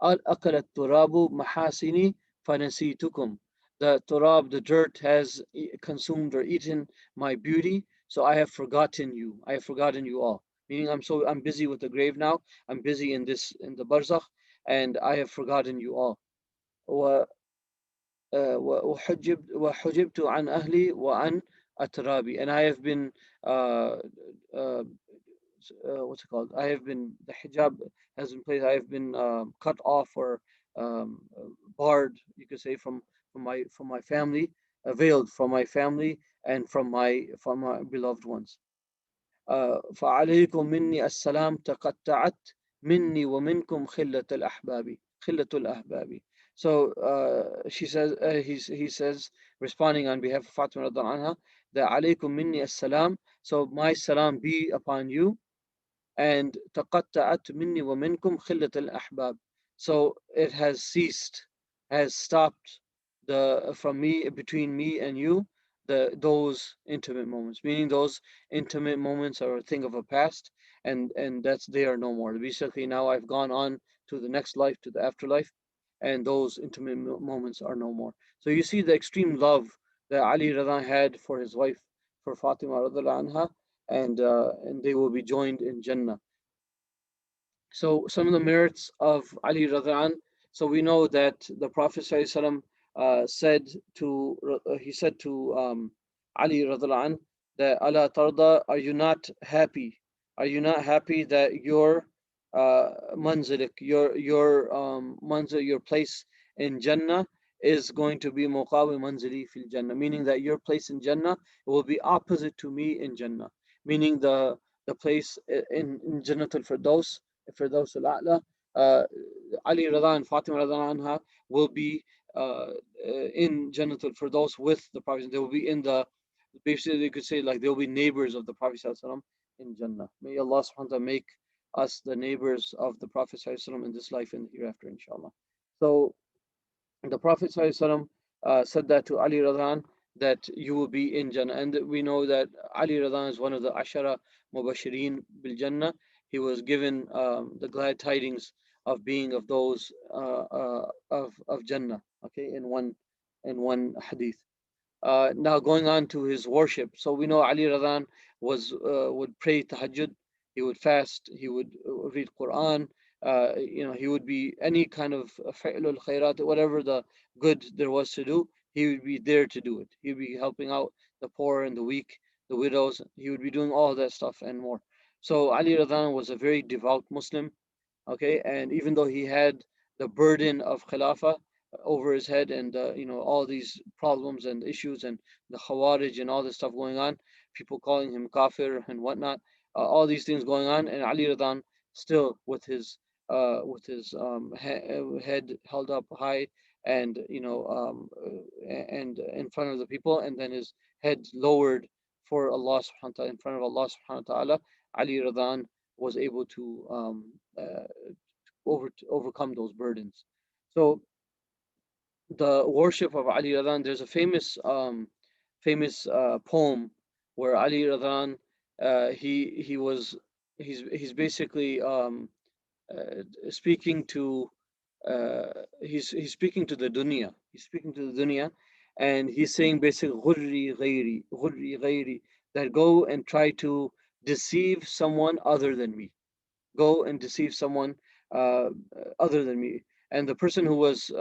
أكل التراب محاسني فنسيتكم. The turab, the dirt, has consumed or eaten my beauty, so I have forgotten you. I have forgotten you all. Meaning, I'm busy with the grave now. I'm busy in the barzakh, and I have forgotten you all. و- وحجبت عن أهلي وعن أترابي, and I have been uh, uh, what's it called? I have been, the hijab has been placed. I have been cut off or barred, you could say, from my family, veiled from my family and from my beloved ones. فعليكم مني السلام تقطعت مني ومنكم خلة الأحباب. So he says, responding on behalf of Fatima radhiallahu anha, that عليكم مني السلام, so my salam be upon you, and تقطعت مني ومنكم خلة الأحباب. So it has ceased, has stopped from me, between me and you, those intimate moments. Meaning those intimate moments are a thing of a past, and that's, they are no more. Basically, now I've gone on to the next life, to the afterlife, and those intimate moments are no more. So you see the extreme love that Ali Radhaan had for his wife, for Fatima radhiallahu anha, and they will be joined in Jannah. So some of the merits of Ali Radhaan. So we know that the Prophet ﷺ, he said to Ali Radhaan that Allah tarda, are you not happy? Are you not happy that your manzilik, your manzil, your place in Jannah is going to be muqawi manzili fil Jannah, meaning that your place in Jannah will be opposite to me in Jannah, meaning the place in Jannatul Firdaus, Firdaus al-A'la, Ali Radha and Fatima Radha anha will be in Jannatul Firdaus with the Prophet. They will be in the, basically you could say, like they will be neighbors of the Prophet ﷺ in Jannah. May Allah subhanahu wa ta'ala make us the neighbors of the Prophet ﷺ in this life and hereafter, inshallah. So the Prophet ﷺ said that to Ali Radhan, that you will be in Jannah. And we know that Ali Radhan is one of the Ashara Mubashirin bil Jannah. He was given the glad tidings of being of those of Jannah. Okay, in one hadith. Now going on to his worship. So we know Ali Radhan would pray tahajjud, he would fast, he would read Quran, he would be any kind of fi'lul khairat, whatever the good there was to do, he would be there to do it. He would be helping out the poor and the weak, the widows. He would be doing all that stuff and more. So Ali Radhan was a very devout Muslim. Okay, and even though he had the burden of Khilafah over his head, and all these problems and issues and the Khawarij and all this stuff going on, people calling him kafir and whatnot, all these things going on, and Ali Radhan still with his head held up high, and and in front of the people, and then his head lowered for Allah subhanahu wa ta'ala, in front of Allah subhanahu wa ta'ala, Ali Radhan was able to overcome those burdens. So the worship of Ali Radhan, there's a famous poem where Ali Radhan, he's basically speaking to he's speaking to the dunya. He's speaking to the dunya, and he's saying basically ghurri ghairi, that go and try to deceive someone other than me. Go and deceive someone uh, other than me. And the person who was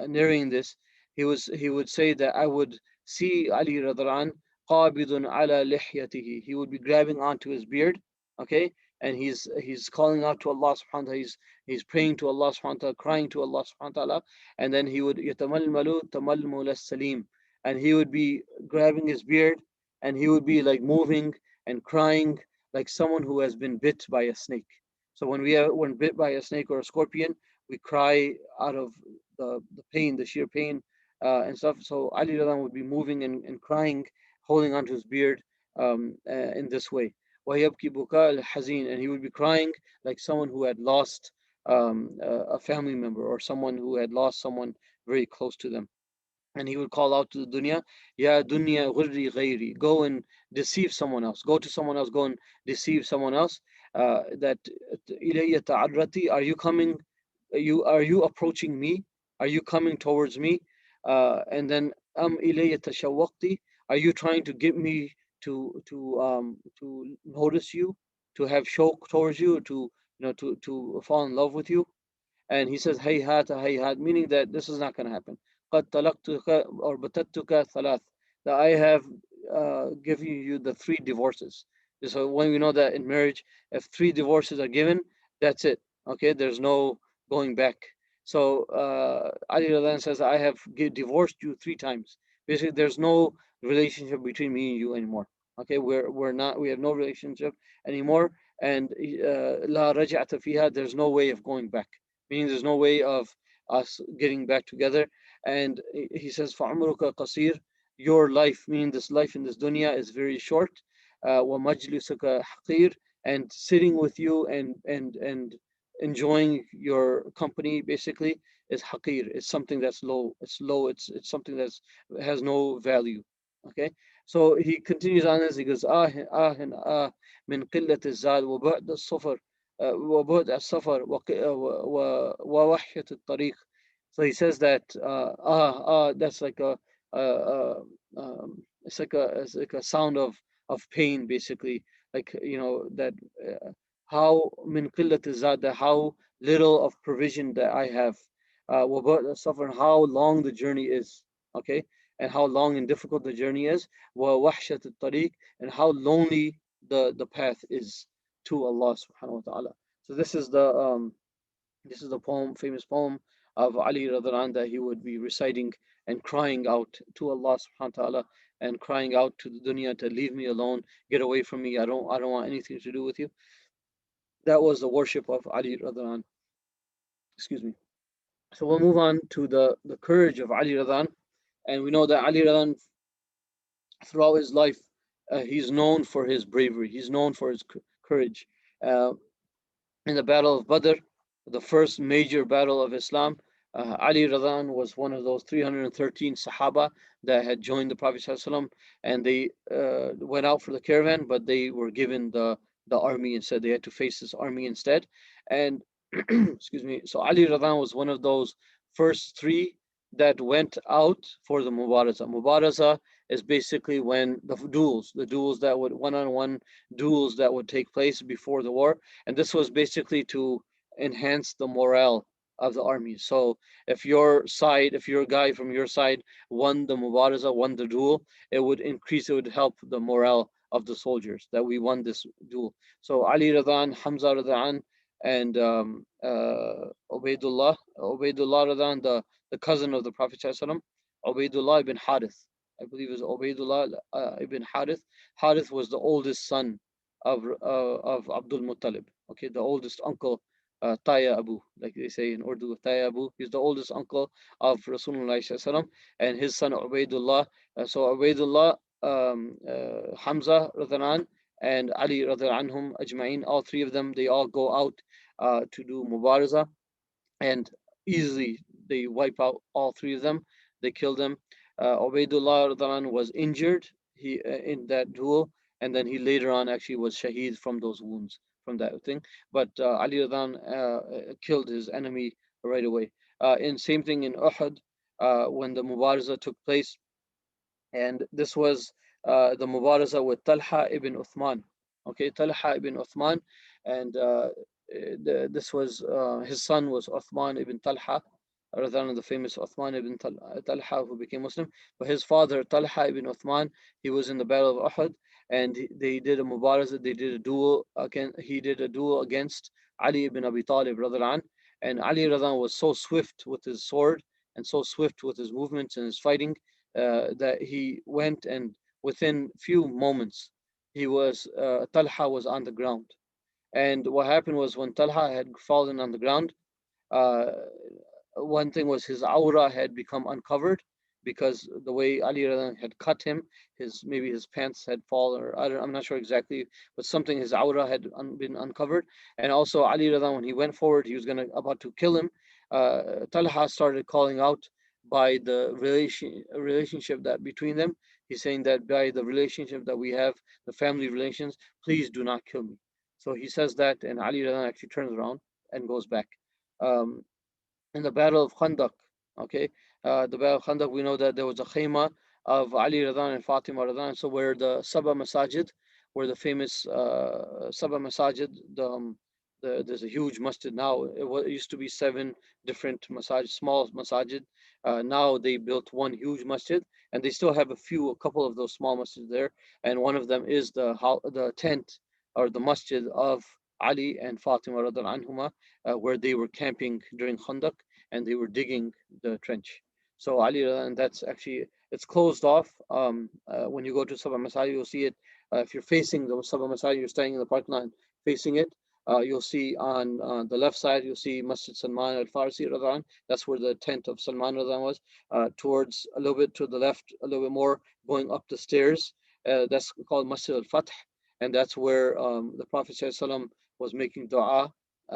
narrating this, he would say that I would see Ali Radhan qabidun ala lihyatihi. He would be grabbing onto his beard, okay, and he's calling out to Allah subhanahu wa ta'ala. He's praying to Allah subhanahu wa ta'ala, crying to Allah subhanahu wa ta'ala, and then he would yatamalmalu tamalmul as-salim, and he would be grabbing his beard, and he would be like moving and crying like someone who has been bit by a snake. So when bit by a snake or a scorpion, we cry out of the pain, the sheer pain, and stuff. So Ali Radhan would be moving and crying, holding onto his beard in this way. وَيَبْكِي بُكَاءَ الْحَزِينَ, and he would be crying like someone who had lost a family member, or someone who had lost someone very close to them. And he would call out to the dunya, Ya dunya ghurri ghairi, go and deceive someone else. Go to someone else, go and deceive someone else. That ilayya ta'arrati, are you coming? Are you approaching me? Are you coming towards me? And then ilayya tashawwaqti, are you trying to get me to notice you, to have shawq towards you, to to fall in love with you? And he says, hayhata, hayhat, meaning that this is not going to happen. قد طلقتك or بتتك ثلاث, that I have given you the three divorces. So when we know that in marriage, if three divorces are given, that's it. Okay, there's no going back. So Ali Radhaan says, I have divorced you three times. Basically, there's no relationship between me and you anymore. Okay, we're not, we have no relationship anymore, and la raj'ata fiha, there's no way of going back, meaning there's no way of us getting back together. And he says, فَعُمْرُكَ قَصِير, your life, meaning this life in this dunya, is very short. وَمَجْلِسُكَ حَقِير, and sitting with you and enjoying your company basically is haqir. It's something that's low. It's low. It's something that's has no value. Okay. So he continues on this. He goes, من قلة الزاد وبعد السفر وبعد السفر ووحشة الطريق. So he says that that's like it's like a sound of pain basically, like that how min qillat zad, how little of provision that I have, suffer, how long the journey is, okay, and how long and difficult the journey is, wa wahshat al-tariq, and how lonely the path is to Allah subhanahu wa ta'ala. So this is the poem, famous poem of Ali Radhaan, that he would be reciting and crying out to Allah subhanahu wa ta'ala, and crying out to the dunya to leave me alone, get away from me, I don't want anything to do with you. That was the worship of Ali Radhaan. Excuse me. So we'll move on to the courage of Ali Radhaan. And we know that Ali Radhaan, throughout his life, he's known for his bravery, he's known for his courage. Uh, in the Battle of Badr, the first major battle of Islam, Ali Radhan was one of those 313 Sahaba that had joined the Prophet ﷺ, and they went out for the caravan, but they were given the army instead. They had to face this army instead. And excuse me. So Ali Radhan was one of those first three that went out for the Mubaraza. Mubaraza is basically when the duels that would one-on-one duels that would take place before the war, and this was basically to enhance the morale of the army. So if your guy from your side won the mubaraza, won the duel, it would increase, it would help the morale of the soldiers that we won this duel. So Ali Radhan, Hamza Radhan, and Ubaidullah Radhan, the cousin of the Prophet ﷺ, Ubaidullah ibn Harith, I believe it was Ubaidullah ibn Harith. Harith was the oldest son of Abdul Muttalib. Okay, the oldest uncle, Taya Abu, like they say in Urdu, Taya Abu. He's the oldest uncle of Rasulullah, and his son Ubaidullah. So Ubaidullah, Hamza Radhanan, and Ali Radhanhum Ajma'in, all three of them, they all go out to do Mubaraza, and easily they wipe out all three of them. They kill them. Ubaidullah Radhan was injured in that duel, and then he later on actually was shaheed from those wounds, from that thing. But Ali Radhan killed his enemy right away. And same thing in Uhud, when the Mubaraza took place, and this was the Mubaraza with Talha ibn Uthman. Okay, Talha ibn Uthman, and this was his son was Uthman ibn Talha, rather than the famous Uthman ibn Talha who became Muslim. But his father Talha ibn Uthman, he was in the Battle of Uhud, and they did a Mubaraza, they did a duel again. He did a duel against Ali ibn Abi Talib, radhiallahu, and Ali radhiallahu was so swift with his sword and so swift with his movements and his fighting, that he went, and within few moments Talha was on the ground. And what happened was, when Talha had fallen on the ground, uh, one thing was his aura had become uncovered, because the way Ali had cut him, maybe his pants had fallen, or I'm not sure exactly, but something, his aura had been uncovered. And also Ali when he went forward, he was about to kill him. Talha started calling out by the relationship that between them. He's saying that by the relationship that we have, the family relations, please do not kill me. So he says that, and Ali actually turns around and goes back. Um, in the Battle of Khandaq, okay, the Battle of Khandaq, we know that there was a khayma of Ali Radhan and Fatima Radhan. So where the Sabah Masajid, where the famous Sabah Masajid, there's a huge masjid now. It used to be 7 different small masajid. Now they built one huge masjid, and they still have a couple of those small masjids there. And one of them is the tent or the masjid of Ali and Fatima radhiallahu anhuma, where they were camping during Khandaq and they were digging the trench. So Ali, and that's actually it's closed off. When you go to Sabah Masajid, you'll see it. If you're facing the Sabah Masajid, you're staying in the parking lot facing it. You'll see on the left side, you'll see Masjid Salman al Farsi Radhan. That's where the tent of Salman Radhan was. Towards a little bit to the left, a little bit more, going up the stairs. That's called Masjid al Fath, and that's where the Prophet ﷺ was making dua.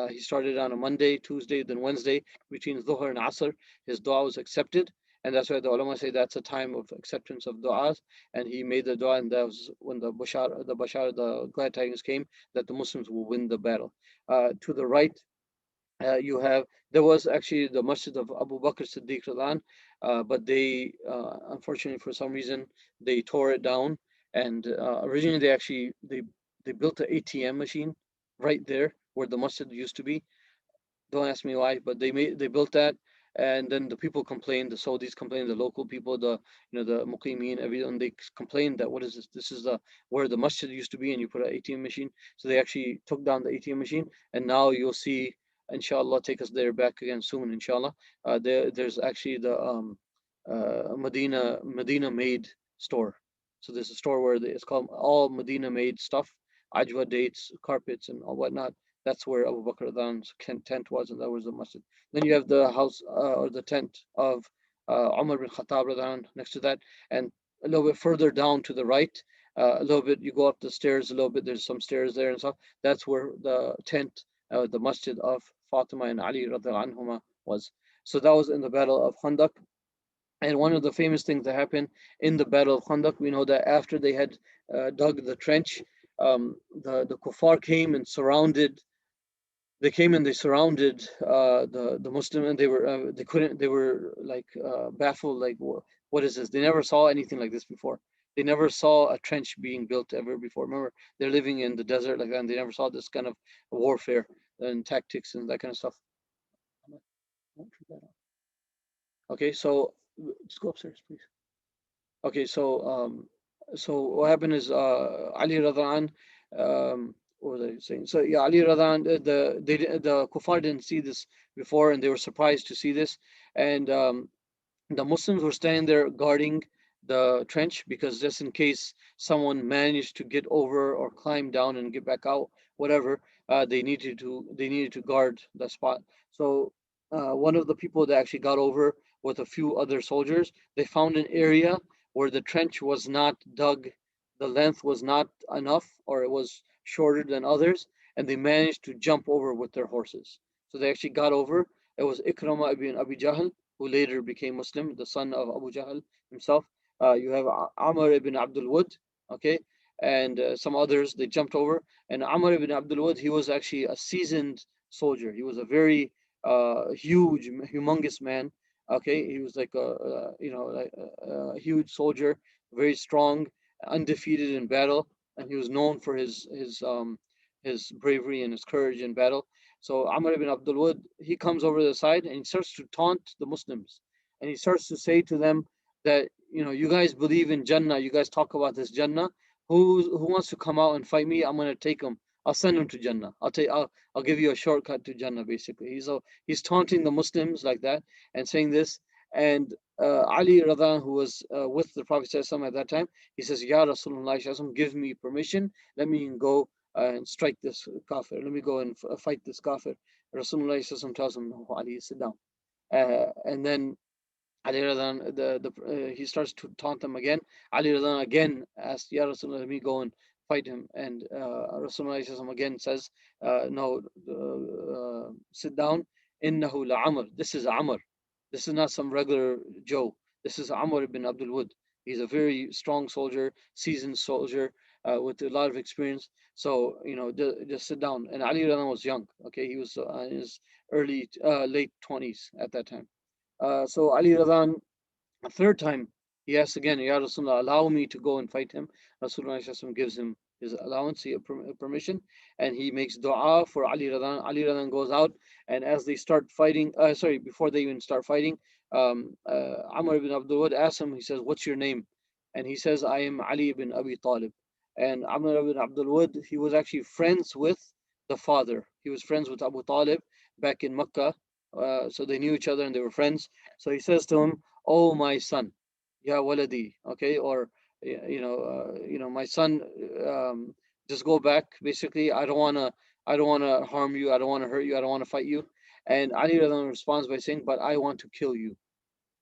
He started on a Monday, Tuesday, then Wednesday between Dhuhr and Asr. His dua was accepted, and that's why the ulama say that's a time of acceptance of du'as. And he made the dua, and that was when the glad tidings came that the Muslims will win the battle. To the right, there was actually the Masjid of Abu Bakr Siddiq Radhan, but they unfortunately for some reason they tore it down. And originally they built an ATM machine right there where the masjid used to be. Don't ask me why, but they built that, and then the people complained. The Saudis complained. The local people, the Muqimeen, everyone, they complained that what is this? This is the where the masjid used to be, and you put an ATM machine. So they actually took down the ATM machine, and now you'll see, inshallah, take us there back again soon, inshallah. There's actually the Medina made store. So there's a store where it's called all Medina made stuff, ajwa dates, carpets, and all whatnot. That's where Abu Bakr Adhan's tent was, and that was the masjid. Then you have the house or the tent of Umar bin Khattab Adhan next to that, and a little bit further down to the right, a little bit you go up the stairs a little bit. There's some stairs there and stuff. That's where the tent, the masjid of Fatima and Ali Radhaan anhuma was. So that was in the Battle of Khandaq. And one of the famous things that happened in the Battle of Khandaq, we know that after they had dug the trench, the kuffar came and surrounded. They came and they surrounded the Muslim, and they couldn't. They were like baffled, like what is this? They never saw anything like this before. They never saw a trench being built ever before. Remember, they're living in the desert like that, and they never saw this kind of warfare and tactics and that kind of stuff. Okay, so just go upstairs, please. Okay, so what happened is Ali Radhaan, what was I saying? So yeah, Ali Radhaan, the kuffar didn't see this before, and they were surprised to see this, and the Muslims were standing there guarding the trench because just in case someone managed to get over or climb down and get back out, whatever, they needed to guard the spot. So one of the people that actually got over with a few other soldiers, they found an area where the trench was not dug, the length was not enough, or it was shorter than others, and they managed to jump over with their horses. So they actually got over. It was Ikramah ibn Abi Jahl, who later became Muslim, the son of Abu Jahl himself. You have Amr ibn Abdul Wud, okay, and some others. They jumped over, and Amr ibn Abdul Wud, he was actually a seasoned soldier. He was a very huge, humongous man. Okay, he was like a huge soldier, very strong, undefeated in battle, and he was known for his bravery and his courage in battle. So Amr ibn Abdul Wud, he comes over the side and he starts to taunt the Muslims, and he starts to say to them that you guys believe in Jannah, you guys talk about this Jannah. Who wants to come out and fight me? I'm gonna take him. I'll send him to Jannah. I'll give you a shortcut to Jannah. Basically, he's taunting the Muslims like that and saying this. And Ali Radhan, who was with the Prophet ﷺ at that time, he says, "Ya Rasulullah, give me permission. Let me go and strike this kafir. Let me go and fight this kafir." Rasulullah tells him, "No, Ali, sit down." And then Ali Radhan, he starts to taunt them again. Ali Radhan again asks, "Ya Rasulullah, let me go and fight him." And Rasulullah again says, "No, sit down. Innahu la Amr. This is Amr. This is not some regular Joe. This is Amr ibn Abdul Wud. He's a very strong soldier, seasoned soldier with a lot of experience. So just sit down." And Ali Radhan was young. Okay, he was in his late 20s at that time. So Ali Radhan, a third time, he asks again, "Ya Rasulullah, allow me to go and fight him." Rasulullah gives him his allowance, permission, and he makes dua for Ali Radhaan. Ali Radhaan goes out, and as they start fighting, sorry, before they even start fighting, Amr ibn Abdul Wud asks him, he says, "What's your name?" And he says, "I am Ali ibn Abi Talib." And Amr ibn Abdul Wud, he was actually friends with the father. He was friends with Abu Talib back in Mecca, so they knew each other and they were friends. So he says to him, "Oh my son, ya waladi," okay, or my son, just go back. Basically, I don't wanna harm you. I don't wanna hurt you. I don't wanna fight you. And Ali Radhan responds by saying, "But I want to kill you."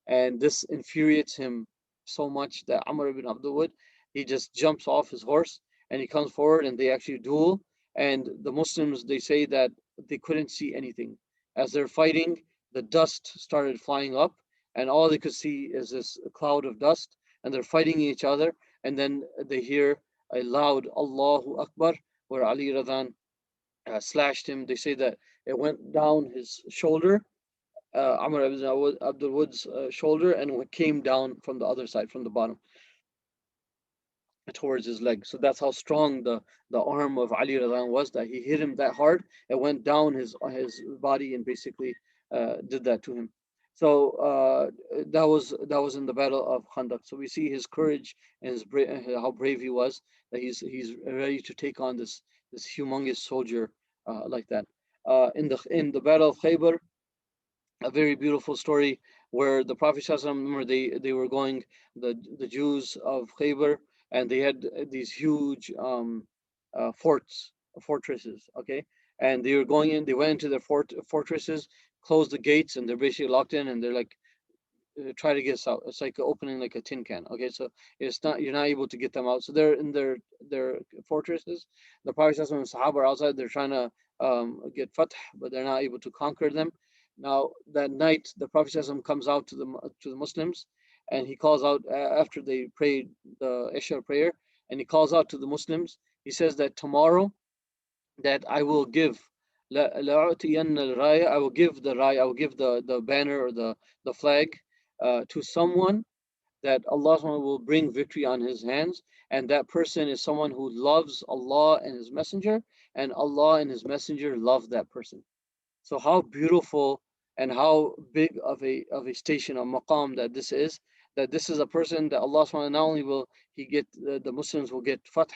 And this infuriates him so much that Amr ibn Abdul Wud, he just jumps off his horse and he comes forward and they actually duel. And the Muslims, they say that they couldn't see anything. As they're fighting, the dust started flying up, and all they could see is this cloud of dust, and they're fighting each other. And then they hear a loud Allahu Akbar, where Ali Radhan slashed him. They say that it went down his shoulder, Amr ibn Abdul Wud's shoulder, and it came down from the other side, from the bottom towards his leg. So that's how strong the arm of Ali Radhan was, that he hit him that hard. It went down his body and basically did that to him. So that was in the battle of Khandaq. So we see his courage and how brave he was, that he's ready to take on this humongous soldier like that. In the battle of Khaybar, a very beautiful story where the Prophet ﷺ, remember, they were going, the Jews of Khaybar, and they had these huge fortresses, okay, and they were going in. They went into their fortresses, closed the gates, and they're basically locked in, and they're like, try to get us out. It's like opening like a tin can. Okay, so it's not, you're not able to get them out. So they're in their fortresses. The Prophet ﷺ and Sahaba are outside. They're trying to get fath, but they're not able to conquer them. Now that night, the Prophet ﷺ comes out to the Muslims, and he calls out after they prayed the Isha prayer, and he calls out to the Muslims. He says that tomorrow, that I will give I will give the raya, I will give the banner or the flag to someone that Allah will bring victory on his hands, and that person is someone who loves Allah and his messenger, and Allah and his messenger love that person. So how beautiful and how big of a station, a maqam, that this is. That this is a person that Allah SWT, not only will he get the Muslims will get fath,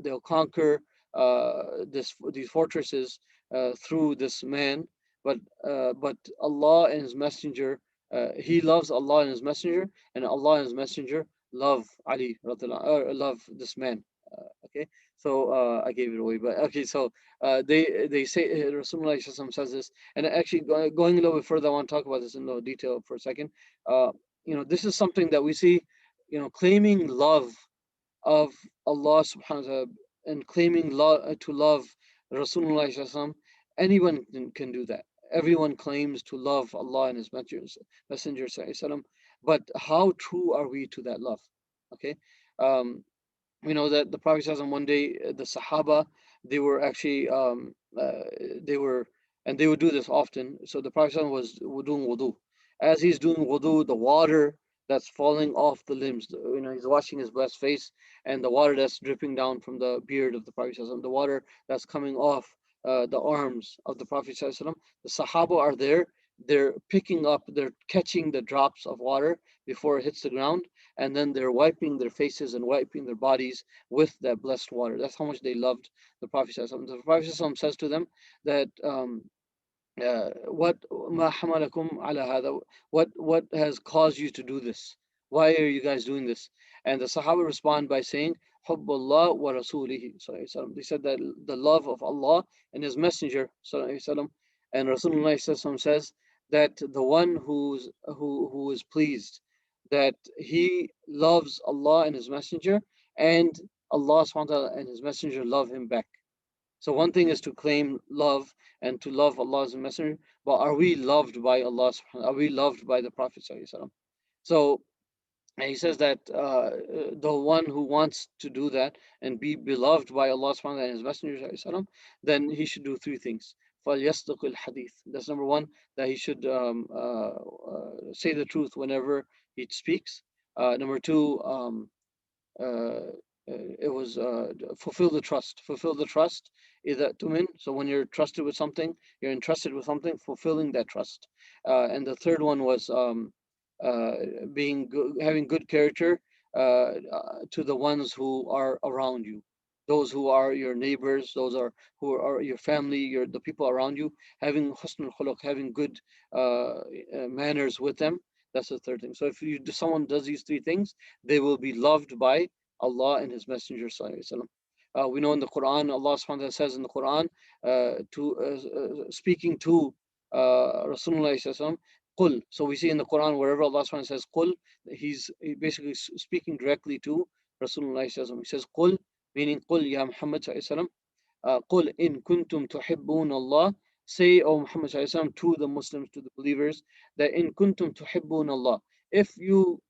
they'll conquer these fortresses through this man, but Allah and His Messenger, he loves Allah and His Messenger, and Allah and His Messenger love Ali, or love this man. Okay, so I gave it away, but okay, so they say Rasulullah says this, and actually going a little bit further, I want to talk about this in a little detail for a second. Uh, this is something that we see, claiming love of Allah subhanahu wa ta'ala, and claiming to love Rasulullah sallallahu. Anyone can do that. Everyone claims to love Allah and His Messenger sallallahu, but how true are we to that love? Okay. We know that the Prophet ﷺ, one day, the Sahaba, they were actually they were and they would do this often. So the Prophet ﷺ was doing wudu. As he's doing wudu, the water that's falling off the limbs, he's washing his blessed face, and the water that's dripping down from the beard of the Prophet ﷺ, the water that's coming off the arms of the Prophet ﷺ, the Sahaba are there. They're picking up, they're catching the drops of water before it hits the ground, and then they're wiping their faces and wiping their bodies with that blessed water. That's how much they loved the Prophet. The Prophet says to them that what ma hamalakum ala hada, what has caused you to do this? Why are you guys doing this? And the Sahaba respond by saying, Hubbullah wa Rasulihi. They said that the love of Allah and His Messenger. And Rasulullah says that the one who is pleased, that he loves Allah and His Messenger, and Allah SWT and His Messenger love him back. So one thing is to claim love and to love Allah's Messenger, but are we loved by Allah? Are we loved by the Prophet? So and he says that the one who wants to do that and be beloved by Allah subhanahu and His Messenger, then he should do three things. فَلْيَصْدِقِ الْحَدِيث. That's number one, that he should say the truth whenever he speaks. Number two, uh, it was fulfill the trust. Fulfill the trust. Either tumin. So when you're trusted with something, you're entrusted with something, fulfilling that trust. And the third one was uh, being good, having good character to the ones who are around you, those who are your neighbors, those are who are your family, your the people around you. Having husnul khuluq, having good manners with them. That's the third thing. So if someone does these three things, they will be loved by Allah and His Messenger Sallallahu Alaihi Wasallam. We know in the Quran, Allah subhanahu wa ta'ala says in the Quran, speaking to Rasulullah Sallallahu Qul. So we see in the Quran, wherever Allah subhanahu wa ta'ala says Qul, he basically speaking directly to Rasulullah Sallallahu He says Qul, meaning Qul ya Muhammad Sallallahu قل إن كنتم تحبون الله. Say, O Muhammad sallallahu to the Muslims, to the believers, that in kuntum tuhibbun Allah, if you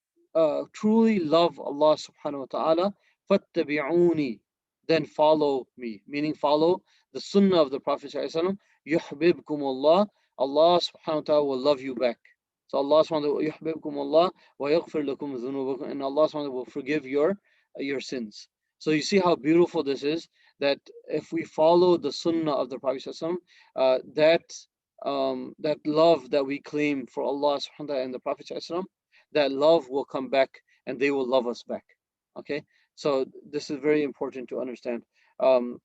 truly love Allah subhanahu wa ta'ala, fattabi'uni, then follow me, meaning follow the sunnah of the Prophet sallallahu yuhbibkum Allah, Allah subhanahu wa ta'ala will love you back. So Allah subhanahu wa ta'ala yuhbibkum Allah wa yaghfir lakum dhunubakum, and Allah subhanahu wa ta'ala will forgive your sins. So you see how beautiful this is, that if we follow the sunnah of the Prophet that love that we claim for Allah subhanahu wa ta'ala and the Prophet that love will come back and they will love us back. Okay, so this is very important to understand. So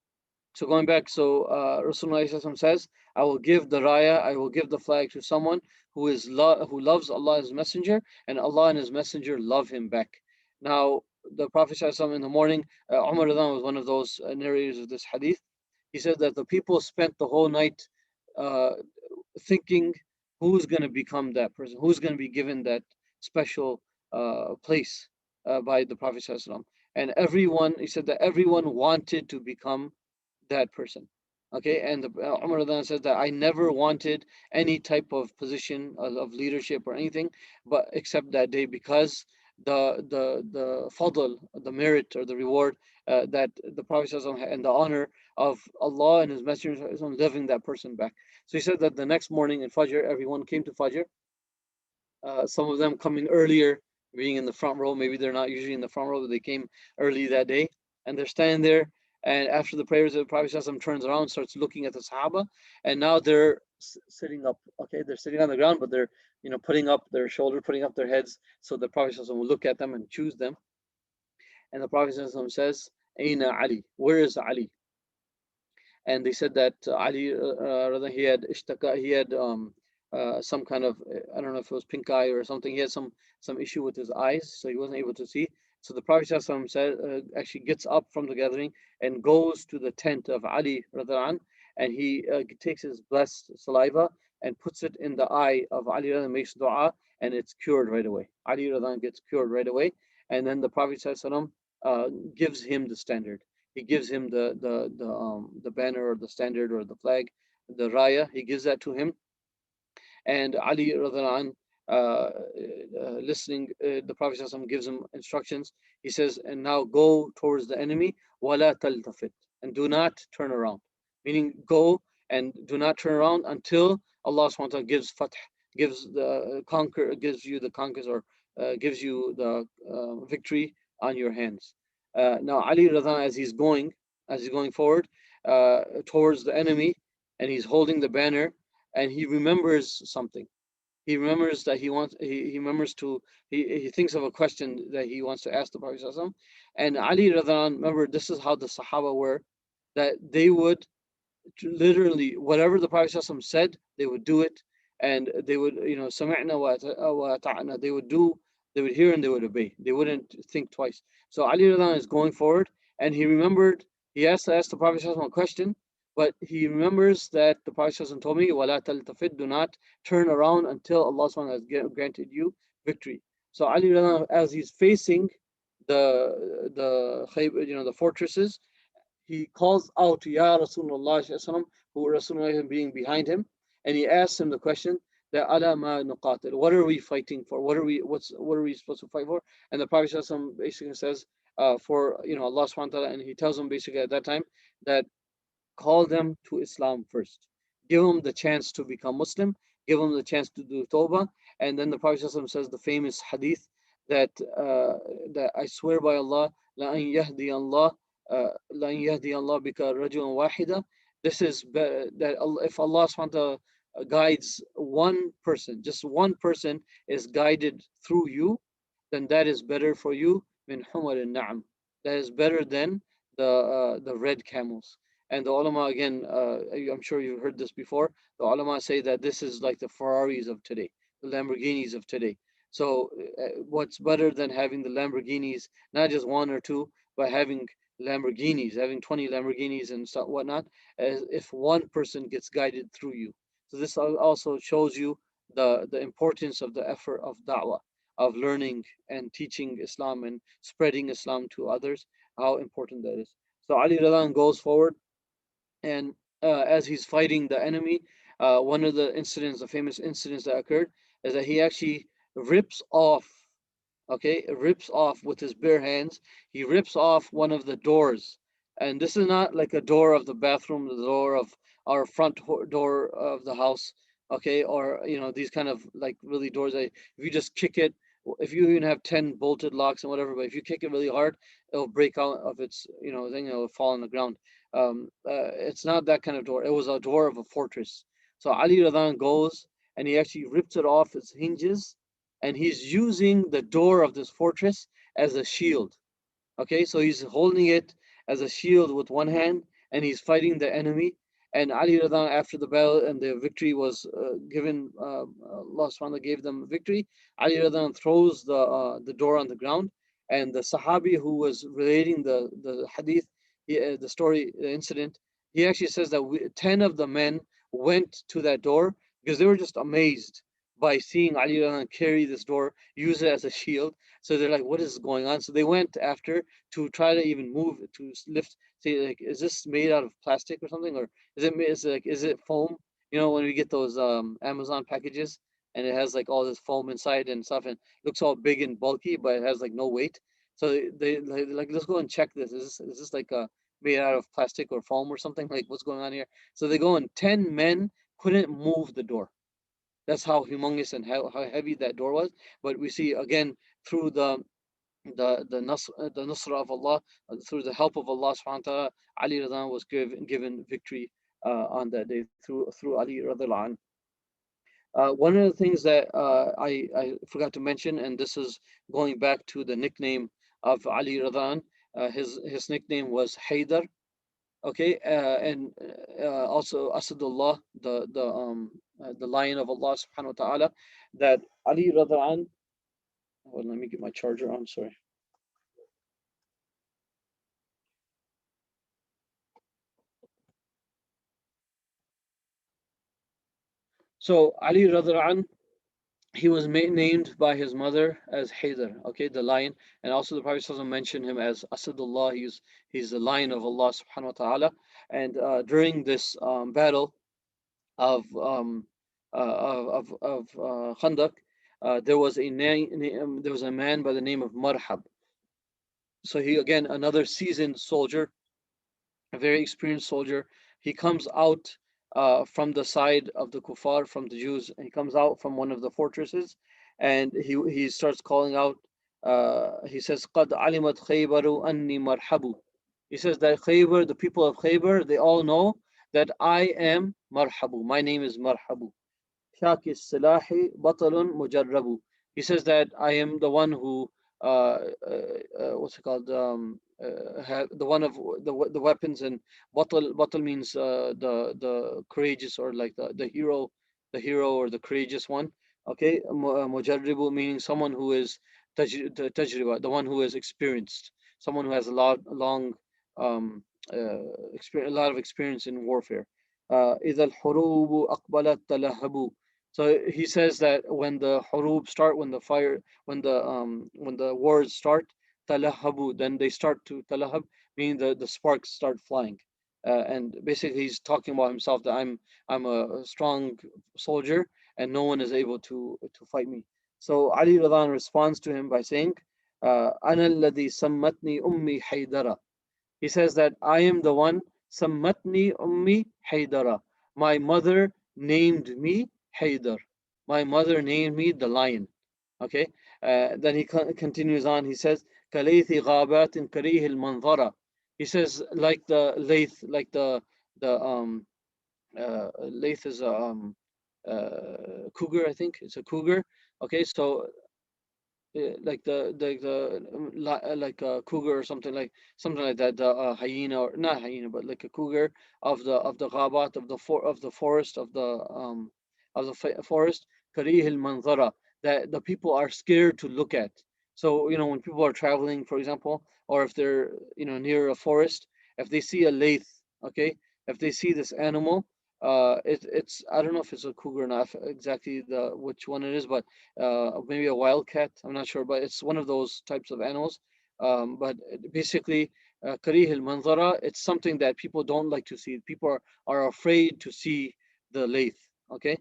going back, so Rasulullah says, I will give the raya, I will give the flag to someone who loves Allah and His Messenger, and Allah and His Messenger love him back. Now, the Prophet in the morning, Umar Radhaan was one of those narrators of this hadith. He said that the people spent the whole night uh, thinking who's going to become that person, who's going to be given that special place by the Prophet. And everyone, he said that everyone wanted to become that person. Okay, and Umar Radhan says that I never wanted any type of position of leadership or anything, but except that day, because the fadl, the merit or the reward that the Prophet and the honor of Allah and His Messenger living that person back. So he said that the next morning in Fajr, everyone came to Fajr. Some of them coming earlier, being in the front row. Maybe they're not usually in the front row, but they came early that day, and they're standing there. And after the prayers, the Prophet turns around, starts looking at the Sahaba, and now they're sitting up. Okay, they're sitting on the ground, but they're putting up their shoulder, putting up their heads, so the Prophet will look at them and choose them. And the Prophet says, "Aina Ali? Where is Ali?" And they said that Ali, he had some kind of, I don't know if it was pink eye or something. He had some issue with his eyes, so he wasn't able to see. So the Prophet said, actually gets up from the gathering and goes to the tent of Ali Radhaan, and he takes his blessed saliva and puts it in the eye of Ali Radhaan, makes dua, and it's cured right away. Ali Radhaan gets cured right away, and then the Prophet gives him the standard. He gives him the banner or the standard or the flag, the raya. He gives that to him, and Ali Radhaan, listening, the Prophet gives him instructions. He says, and now go towards the enemy, wala taltafit, and do not turn around. Meaning, go and do not turn around until Allah subhanahu wa ta'ala gives fath, gives you the conquest, or gives you the victory on your hands. Now Ali Radhaan, as he's going forward towards the enemy, and he's holding the banner, and he remembers something. He remembers that he thinks of a question that he wants to ask the Prophet ﷺ. And Ali Radhaan, remember, this is how the Sahaba were, that they would literally, whatever the Prophet ﷺ said, they would do it, and they would, sami'na wa ta'ana, they would hear and they would obey. They wouldn't think twice. So Ali Radhaan is going forward, and he remembered, he has to ask the Prophet ﷺ a question, but he remembers that the Prophet ﷺ told me, وَلَا تَلْتَفِتْ, do not turn around until Allah subhanahu has granted you victory. So Ali Radhaan, as he's facing the fortresses, he calls out Ya Rasulullah, who Rasulullah being behind him, and he asks him the question that Ala ma nuqatil, what are we fighting for? What are we supposed to fight for? And the Prophet basically says, for Allah subhanahu wa ta'ala, and he tells him basically at that time that call them to Islam first. Give them the chance to become Muslim, give them the chance to do tawbah. And then the Prophet says the famous hadith that that I swear by Allah, la an yahdi Allah, la an yahdi Allah bika rajulan wahida. This is that if Allah subhanahu wa ta'ala guides one person, just one person is guided through you, then that is better for you min humar al-na'am. That is better than the red camels. And the ulama again, I'm sure you've heard this before. The ulama say that this is like the Ferraris of today, the Lamborghinis of today. So what's better than having the Lamborghinis, not just one or two, but having Lamborghinis, having 20 Lamborghinis and stuff, whatnot, as if one person gets guided through you. So this also shows you the importance of the effort of da'wah, of learning and teaching Islam and spreading Islam to others, how important that is. So Ali Radhaan goes forward, and as he's fighting the enemy, one of the incidents, the famous incidents that occurred, is that he actually rips off, okay, rips off with his bare hands, he rips off one of the doors. And this is not like a door of the bathroom, the door of our front door of the house, okay, or these kind of like really doors that if you just kick it, if you even have 10 bolted locks and whatever, but if you kick it really hard, it'll break out of its, then it'll fall on the ground. It's not that kind of door. It was a door of a fortress. So Ali Radhan goes and he actually rips it off its hinges, and he's using the door of this fortress as a shield. Okay, so he's holding it as a shield with one hand, and he's fighting the enemy. And Ali Radhan, after the battle and the victory was given, Allah subhanahu wa ta'ala gave them victory. Ali Radhan throws the door on the ground, and the Sahabi who was relating the hadith, the story, the incident, he actually says that 10 of the men went to that door because they were just amazed by seeing Ali Radhan carry this door, use it as a shield. So they're like, what is going on? So they went after to try to even move it, to lift, say like, is this made out of plastic or something, or is it foam? When we get those Amazon packages and it has like all this foam inside and stuff, and it looks all big and bulky, but it has like no weight. So they're like, let's go and check this. Is this like made out of plastic or foam or something? Like, what's going on here? So they go, and 10 men couldn't move the door. That's how humongous and how heavy that door was. But we see again through the nusra of Allah, through the help of Allah subhanahu wa ta'ala, Ali Radhan was given victory on that day through Ali Radhan. One of the things that I forgot to mention, and this is going back to the nickname of Ali Radhan, his nickname was Haydar. Okay, and also Asadullah, the lion of Allah subhanahu wa ta'ala, that Ali Radhan. Well, let me get my charger on. Sorry. So Ali Radhan, he was named by his mother as Haydar, okay, the lion, and also the Prophet ﷺ mentioned him as Asadullah. He's the lion of Allah subhanahu wa ta'ala. And during this battle of Khandaq, there was a man by the name of Marhab. So he, again, another seasoned soldier, a very experienced soldier. He comes out from the side of the kuffar, from the Jews. He comes out from one of the fortresses, and he starts calling out. He says, "Qad alimat Khaybaru anni marhabu." He says that Khaybar, the people of Khaybar, they all know that I am Marhabu. My name is Marhabu. Shaki Silahi Batalun Mujarrabu. He says that I am the one who, what's it called? The one of the weapons, and Batal means the courageous, or like the hero or the courageous one. Okay, Mujarribu meaning someone who is tajriba, the one who is experienced, someone who has long experience, a lot of experience in warfare. إذا الحروب أقبلت تلهبوا. So he says that when the hurub start, when the wars start, talahabu, then they start to talahab, meaning the sparks start flying. And basically he's talking about himself, that I'm a strong soldier and no one is able to fight me. So Ali Radhan responds to him by saying, أنا الذي سمتني أمي حيدرة. He says that I am the one, Sammatni Ummi Haydara. My mother named me Haydar. My mother named me the lion. Okay. Then he continues on. He says, "Kalethi ghabatin karih al-manzara." He says, like the lathe, like the lathe is a cougar. I think it's a cougar. Okay, so like like a cougar or something like that, the hyena, or not hyena, but like a cougar of the ghabat, of the forest, of the forest, karih al manzara, that the people are scared to look at. So when people are traveling, for example, or if they're near a forest, if they see a lathe, okay, if they see this animal, it's, I don't know if it's a cougar or not, exactly the which one it is, but maybe a wildcat. I'm not sure, but it's one of those types of animals. But basically, karih al manzara, it's something that people don't like to see. People are afraid to see the lathe. Okay,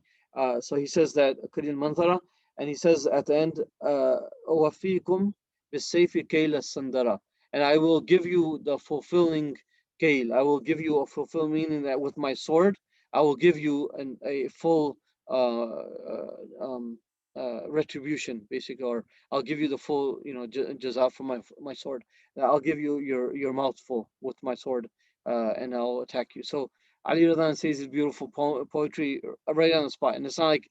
so he says that karih al manzara, and he says at the end, "Wafikum bisayfi kayla sandara," and I will give you the fulfilling kale. I will give you a fulfilling, meaning that with my sword, I will give you a full retribution, basically, or I'll give you the full, jaza for my sword. I'll give you your mouth full with my sword, and I'll attack you. So Ali Radhaan says his beautiful poetry right on the spot, and it's not like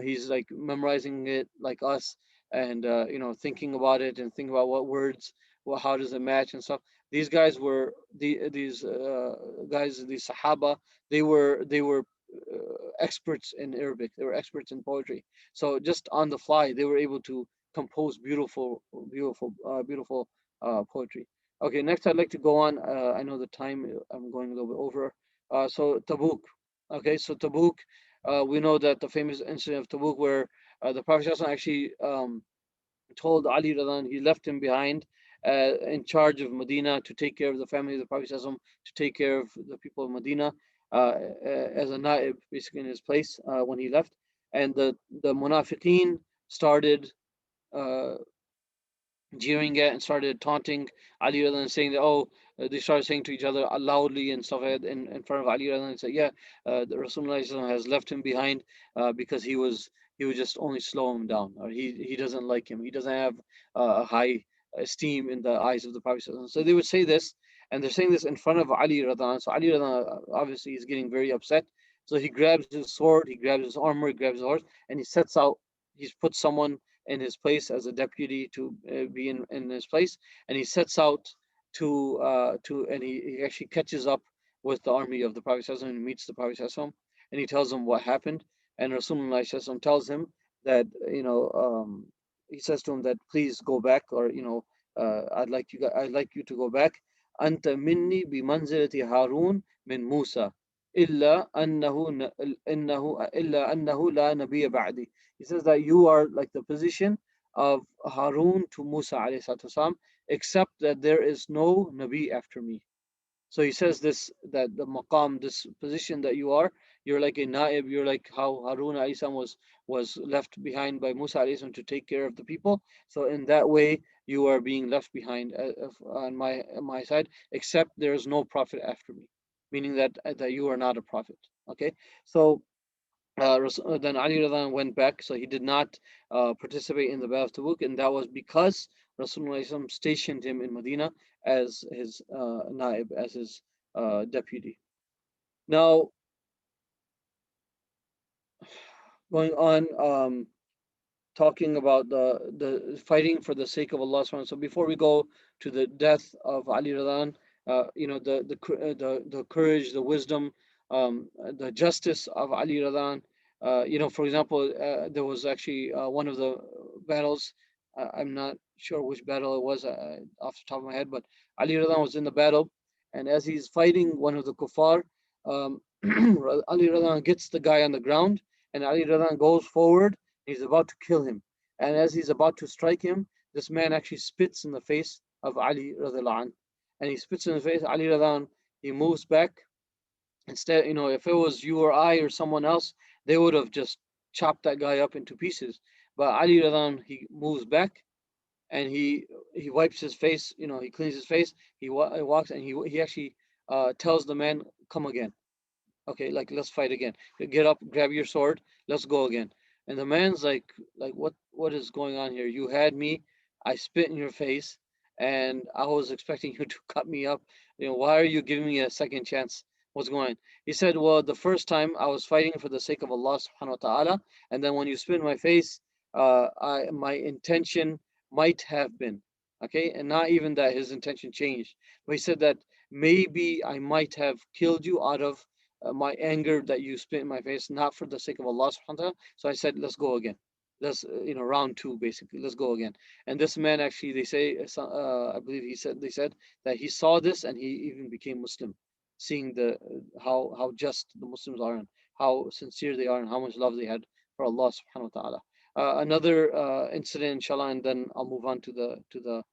he's like memorizing it like us, and thinking about it and thinking about what words, how does it match and stuff. These guys were these guys, these Sahaba. They were experts in Arabic. They were experts in poetry. So just on the fly, they were able to compose beautiful poetry. Okay, next I'd like to go on. I know the time, I'm going a little bit over. So Tabuk. Okay, so Tabuk, we know that the famous incident of Tabuk where the Prophet actually told Ali Radhaan, he left him behind in charge of Medina to take care of the family of the Prophet, to take care of the people of Medina, as a naib, basically, in his place when he left. And the munafiqeen started uh, jeering at and started taunting Ali Radhan, saying that, oh, they started saying to each other loudly and stuff in front of Ali Radhan, and said, yeah, the Rasulullah has left him behind because he would just only slow him down, or he doesn't like him. He doesn't have a high esteem in the eyes of the Prophet. So they would say this, and they're saying this in front of Ali Radhan. So Ali Radhan obviously is getting very upset. So he grabs his sword, he grabs his armor, he grabs his horse, and he sets out. He's put someone in his place as a deputy to be in his place, and he sets out and he actually catches up with the army of the Prophet and meets the Prophet and he tells him what happened, and Rasulullah tells him that he says to him that please go back, or I'd like you to go back. Anta minni bi manzilati Harun min Musa illa annahu la nabiyya ba'di. He says that you are like the position of Harun to Musa alayhi salatu wasalam, except that there is no Nabi after me. So he says this, that the maqam, this position that you're like a naib, you're like how Harun alayhi salam was left behind by Musa alayhi salam to take care of the people. So in that way, you are being left behind on my side, except there is no prophet after me, meaning that you are not a prophet. Okay, so then Ali Radhan went back, so he did not participate in the Battle of Tabuk, and that was because Rasulullah stationed him in Medina as his naib, as his deputy. Now, going on, talking about the fighting for the sake of Allah subhanahu. So before we go to the death of Ali Radhan, the courage, the wisdom, the justice of Ali Radhan. For example, there was actually one of the battles. I'm not sure which battle it was off the top of my head, but Ali Radhan was in the battle, and as he's fighting one of the kuffar, Ali Radhan gets the guy on the ground, and Ali Radhan goes forward. He's about to kill him, and as he's about to strike him, this man actually spits in the face of Ali Radhan, and he spits in the face. Ali Radhan, he moves back. Instead, if it was you or I or someone else, they would have just chopped that guy up into pieces. But Ali Radhan, he moves back, and he wipes his face. He cleans his face. He walks, and he actually tells the man, "Come again." Okay, like, let's fight again. Get up, grab your sword, let's go again. And the man's like what is going on here? You had me, I spit in your face, and I was expecting you to cut me up. Why are you giving me a second chance? What's going on? He said, well, the first time I was fighting for the sake of Allah subhanahu wa ta'ala, and then when you spit in my face, my intention might have been, okay, and not even that his intention changed, but he said that maybe I might have killed you out of my anger that you spit in my face, not for the sake of Allah subhanahu wa ta'ala. So I said, let's go again. Let's, round two, basically. Let's go again. And this man actually, they say, I believe they said that he saw this and he even became Muslim, seeing how just the Muslims are and how sincere they are and how much love they had for Allah subhanahu wa ta'ala. Another incident, inshallah, and then I'll move on to the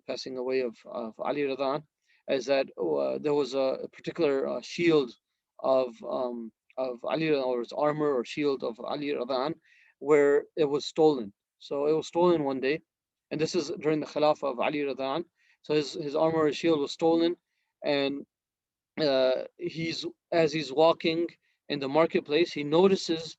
passing away of Ali Radhaan, is that there was a particular shield of Ali, or his armor or shield of Ali Radhaan, where it was stolen. So it was stolen one day, and this is during the Khilafah of Ali Radhaan. So his armor or shield was stolen, and he's as he's walking in the marketplace, he notices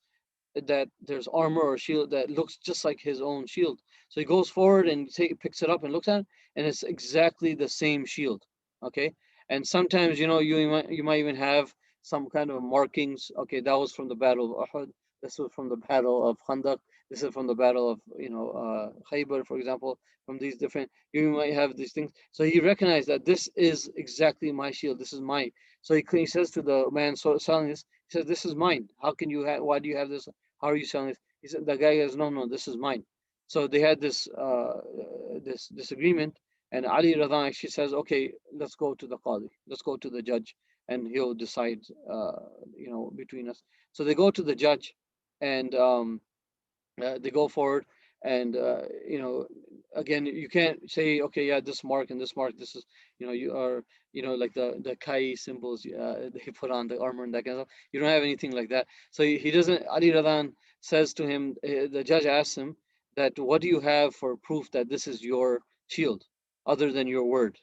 that there's armor or shield that looks just like his own shield. So he goes forward and picks it up and looks at it, and it's exactly the same shield. Okay, and sometimes you might even have some kind of markings. Okay, that was from the Battle of Uhud. This was from the Battle of Khandaq. This is from the Battle of Khaybar, for example. From these different, you might have these things. So he recognized that this is exactly my shield. This is mine. So he says to the man selling this, he says, "This is mine. How can you have? Why do you have this? How are you selling this?" He said, the guy goes, no, this is mine. So they had this disagreement, and Ali Radhaan actually says, okay, let's go to the Qadi, let's go to the judge, and he'll decide, between us. So they go to the judge, and they go forward, and again, you can't say, okay, yeah, this mark and this mark, this is, you are, like the kai symbols they put on the armor and that kind of stuff. You don't have anything like that. So he doesn't. Ali Radhan says to him, the judge asks him that, what do you have for proof that this is your shield, other than your word?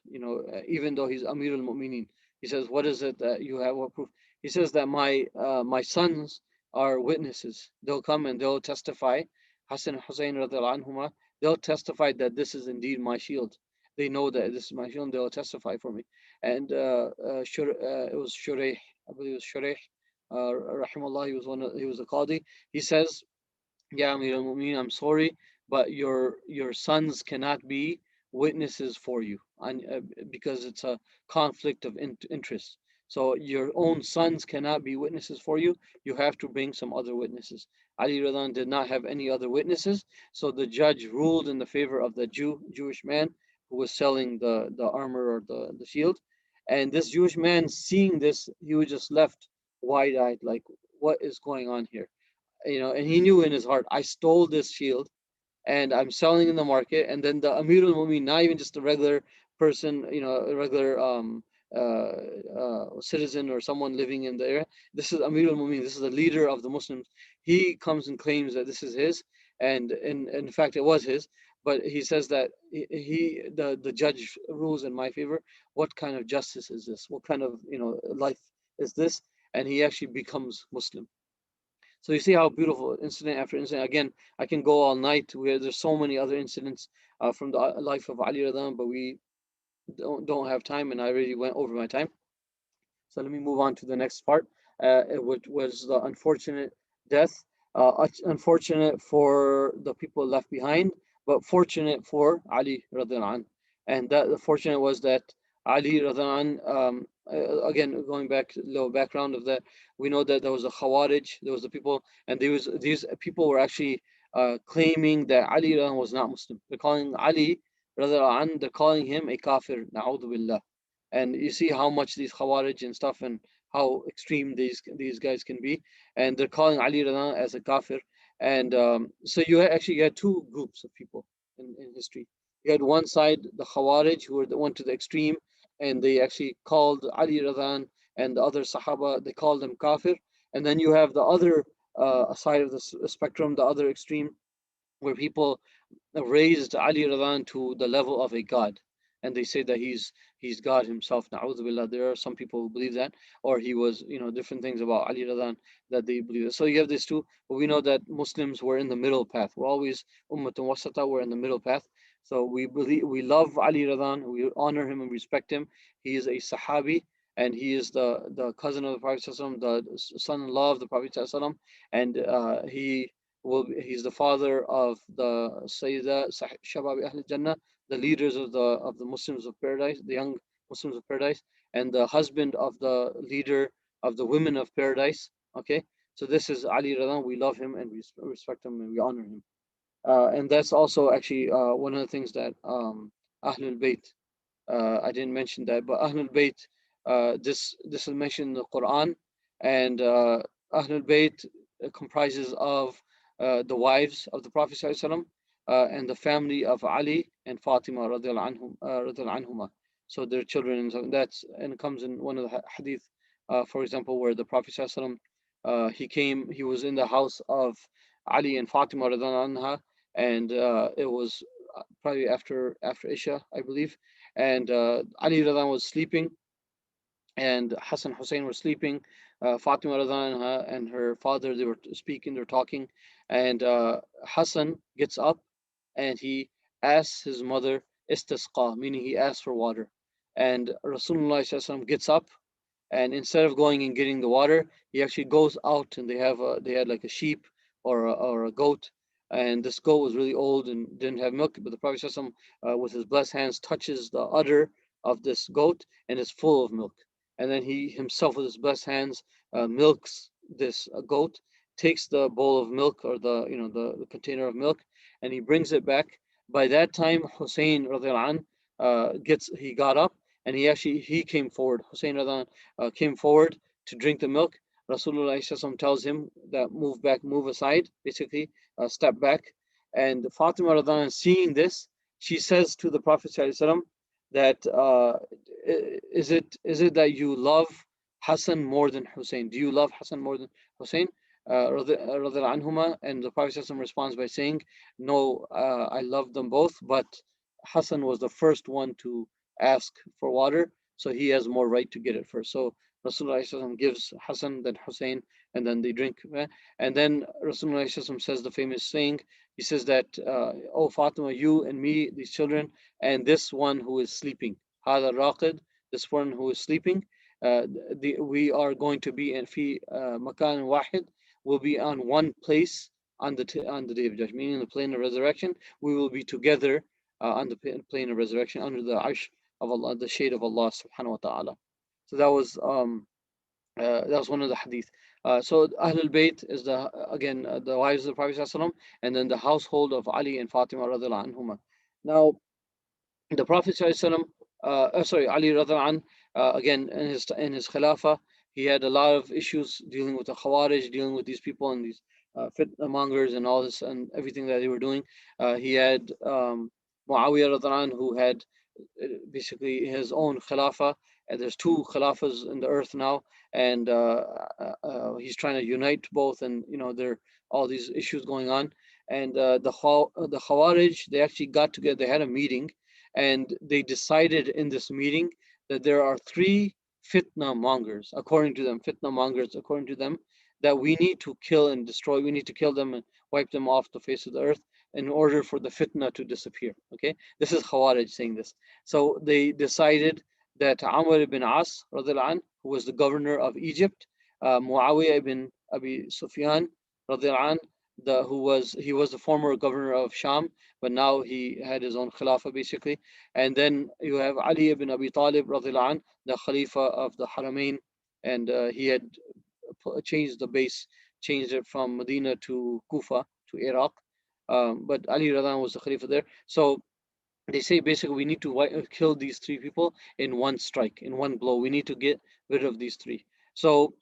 Even though he's Amir al-Mu'minin, he says, what is it that you have? What proof? He says that my sons are witnesses. They'll come and they'll testify. Hassan and Hussein radiallahu anhuma, they'll testify that this is indeed my shield. They know that this is my shield, and they'll testify for me. And it was Shuraih, I believe it was Shuraih, rahimahullah, he was a Qadi. He says, yeah, Amir al-Mu'minin, I'm sorry, but your sons cannot be witnesses for you, and because it's a conflict of interest. So your own sons cannot be witnesses for you. You have to bring some other witnesses. Ali Radhan did not have any other witnesses, so the judge ruled in the favor of the Jewish man who was selling the armor or the shield. And this Jewish man, seeing this, he was just left wide-eyed, like, what is going on here? And he knew in his heart, I stole this shield and I'm selling in the market. And then the Amir al-Mu'min, not even just a regular person, a regular citizen or someone living in the area. This is Amir al-Mu'min. This is the leader of the Muslims. He comes and claims that this is his, and in fact it was his. But he says that the judge rules in my favor. What kind of justice is this? What kind of life is this? And he actually becomes Muslim. So you see how beautiful, incident after incident. Again, I can go all night. Where there's so many other incidents from the life of Ali Radhan, but we don't have time, and I already went over my time. So let me move on to the next part, which was the unfortunate death. Unfortunate for the people left behind, but fortunate for Ali Radhan. And that the fortunate was that Ali Radhan, again, going back, a little background of that, we know that there was a Khawarij, there was the people, and these people were actually claiming that Ali Radhan was not Muslim. They're calling Ali Radhan, they're calling him a kafir, na'udhu billah. And you see how much these Khawarij and stuff, and how extreme these guys can be, and they're calling Ali Radhan as a kafir. And so you actually had two groups of people in history. You had one side, the Khawarij, who were the one to the extreme, and they actually called Ali Radhan and the other Sahaba, they called them kafir. And then you have the other side of the spectrum, the other extreme, where people raised Ali Radhan to the level of a god, and they say that he's God himself. Na'udhu billah. There are some people who believe that, or he was, different things about Ali Radhaan that they believe. So you have these two, but we know that Muslims were in the middle path. We're always ummatun wasata, we're in the middle path. So we love Ali Radhaan, we honor him and respect him. He is a Sahabi, and he is the cousin of the Prophet ﷺ, the son-in-law of the Prophet ﷺ, and he's the father of the Sayyida Shabab Ahl Jannah, the leaders of the Muslims of paradise, the young Muslims of paradise, and the husband of the leader of the women of paradise. Okay, so this is Ali Radhaan. We love him and we respect him and we honor him. And that's also actually one of the things that Ahlul Bayt, I didn't mention that, but Ahlul Bayt, this is mentioned in the Quran, and Ahlul Bayt comprises of the wives of the Prophet ﷺ, and the family of Ali and Fatima radiallahu anhuma. So their children, and it comes in one of the hadith, for example, where the Prophet ﷺ, he was in the house of Ali and Fatima radiallahu anha, and it was probably after Isha, I believe, and Ali Radhaan was sleeping, and Hassan Hussein were sleeping. Fatima Radhaan and her father, they were speaking, they're talking, and Hassan gets up and he asks his mother istisqa, meaning he asks for water, and Rasulullah gets up, and instead of going and getting the water, he actually goes out, and they had like a sheep or a goat, and this goat was really old and didn't have milk, but the Prophet with his blessed hands touches the udder of this goat, and it's full of milk, and then he himself with his blessed hands milks this goat, takes the bowl of milk, or the container of milk, and he brings it back. By that time, Hussein radiallahu he got up, and he came forward. Hussein Radhan came forward to drink the milk. Rasulullah tells him that move back, move aside, basically step back. And Fatima Radhan, seeing this, she says to the Prophet that is it that you love Hassan more than Hussein? Do you love Hassan more than Hussein? Anhuma, and the Prophet responds by saying, no, I love them both, but Hassan was the first one to ask for water, so he has more right to get it first. So Rasulullah gives Hassan, then Hussein, and then they drink. And then Rasulullah says the famous saying, he says that, oh Fatima, you and me, these children, and this one who is sleeping, Hada Raqid, this one who is sleeping, we are going to be in fi makan wahid, will be on one place on the day of judgment, meaning the plane of resurrection. We will be together on the plane of resurrection under the arsh of Allah, the shade of Allah subhanahu wa ta'ala. So that was one of the hadith. So Ahlul Bayt is again the wives of the Prophet ﷺ, and then the household of Ali and Fatima radiallahu anhuma. Now the Prophet ﷺ, Ali Radhaan, again in his Khilafah, he had a lot of issues dealing with the Khawarij, dealing with these people and these fitna mongers and all this and everything that they were doing. He had Muawiyah Radhaan, who had basically his own Khilafah, and there's two Khilafahs in the earth now, and he's trying to unite both, and there are all these issues going on. And the Khawarij, they actually got together, they had a meeting, and they decided in this meeting that there are three fitna mongers, according to them, that we need to kill and destroy. We need to kill them and wipe them off the face of the earth in order for the fitna to disappear. Okay, this is Khawarij saying this. So they decided that Amr ibn As, who was the governor of Egypt, Muawiyah ibn Abi Sufyan, he was the former governor of Sham, but now he had his own Khilafah basically. And then you have Ali ibn Abi Talib, the Khalifa of the Haramain, and he had changed the base, changed it from Medina to Kufa, to Iraq. But Ali Radhaan was the Khalifa there. So they say basically we need to kill these three people in one strike, in one blow. We need to get rid of these three. So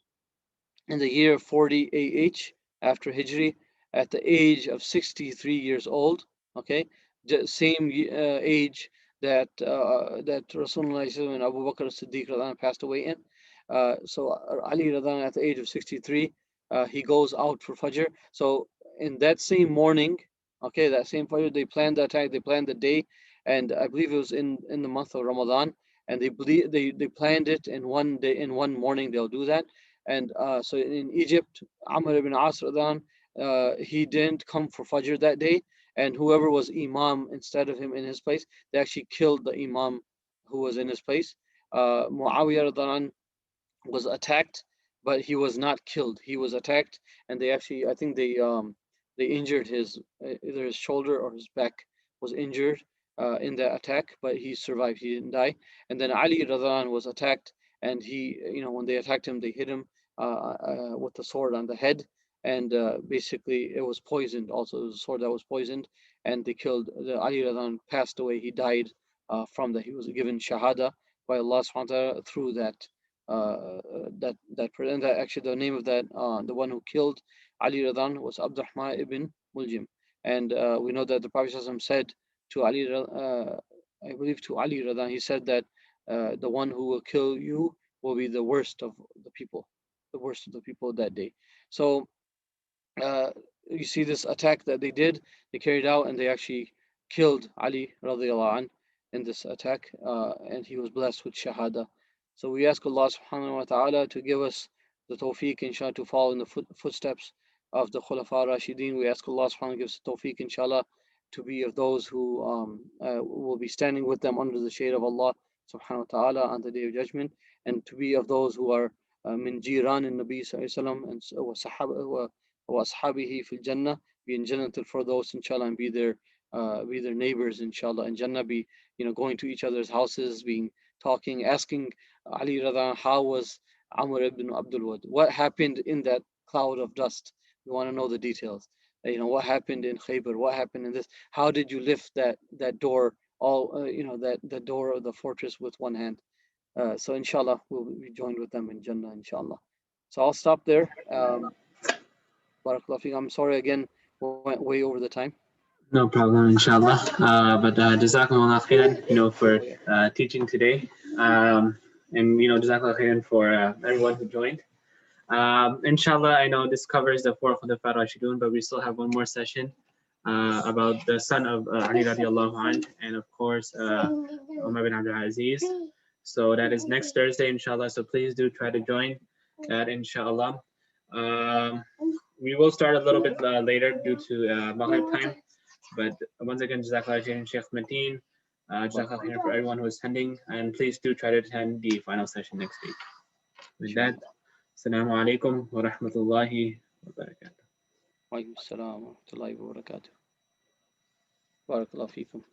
in the year 40 AH after Hijri, at the age of 63 years old, okay, the same age that Rasulullah and Abu Bakr as-Siddiq passed away in. So Ali Radhaan, at the age of 63, he goes out for Fajr. So in that same morning, okay, that same Fajr, they planned the attack, they planned the day, and I believe it was in the month of Ramadan. and they believe they planned it in one day, in one morning they'll do that. And so in Egypt, Amr ibn As Radhaan, he didn't come for Fajr that day, and whoever was Imam instead of him in his place, they actually killed the Imam who was in his place. Muawiyah Radhaan was attacked, but he was not killed. He was attacked, and they actually, I think they injured his either his shoulder or his back was injured in that attack, but he survived. He didn't die. And then Ali Radhan was attacked, and he, when they attacked him, they hit him with the sword on the head, and basically it was poisoned. Also, it was a sword that was poisoned, and they killed. The Ali Radhan passed away. He died from that. He was given shahada by Allah subhanahu wa ta'ala through that and that actually the name of that the one who killed Ali Radhan was Abdurrahman ibn Muljim. And we know that the Prophet said to I believe to Ali Radhan, he said that the one who will kill you will be the worst of the people, that day. So you see this attack that they did, they carried out, and they actually killed Ali radiallahu anh in this attack, and he was blessed with shahada. So we ask Allah subhanahu wa ta'ala to give us the tawfiq, inshallah, to follow in the footsteps of the Khulafa Rashideen. We ask Allah subhanahu wa ta'ala to give us the tawfiq, inshallah, to be of those who will be standing with them under the shade of Allah subhanahu wa ta'ala on the day of judgment, and to be of those who are min jiran in Nabi sallallahu alayhi wa sallam, and wa ashabihi fil Jannah, be in Jannatul Firdaus, inshallah, and be their neighbors, inshallah, in Jannah, be going to each other's houses, talking, asking Ali Radhaan, how was Amr ibn Abdul Wad? What happened in that cloud of dust? We want to know the details. What happened in Khaybar? What happened in this? How did you lift that door, that door of the fortress with one hand? So inshallah, we'll be joined with them in Jannah, inshallah. So I'll stop there. Barakallahu feekum. I'm sorry again, went way over the time. No problem, inshallah. But Jazakumullah khairan, for teaching today. And Jazakumullah khairan for everyone who joined. Inshallah, I know this covers the four Khulafa Rashidun, but we still have one more session about the son of Ali radiallahu anh, and of course Umar bin Abdul Aziz. So that is next Thursday, inshallah. So please do try to join that, inshallah. We will start a little bit later due to Maghrib time. But once again, Jazakallah khairan, Shaykh Mateen. Jazakallah khairan for everyone who is attending. And please do try to attend the final session next week. With that, Assalamu alaikum wa rahmatullahi wa barakatuh. Wa alaikum assalam wa rahmatullahi wa barakatuh. Barakallahu feekum.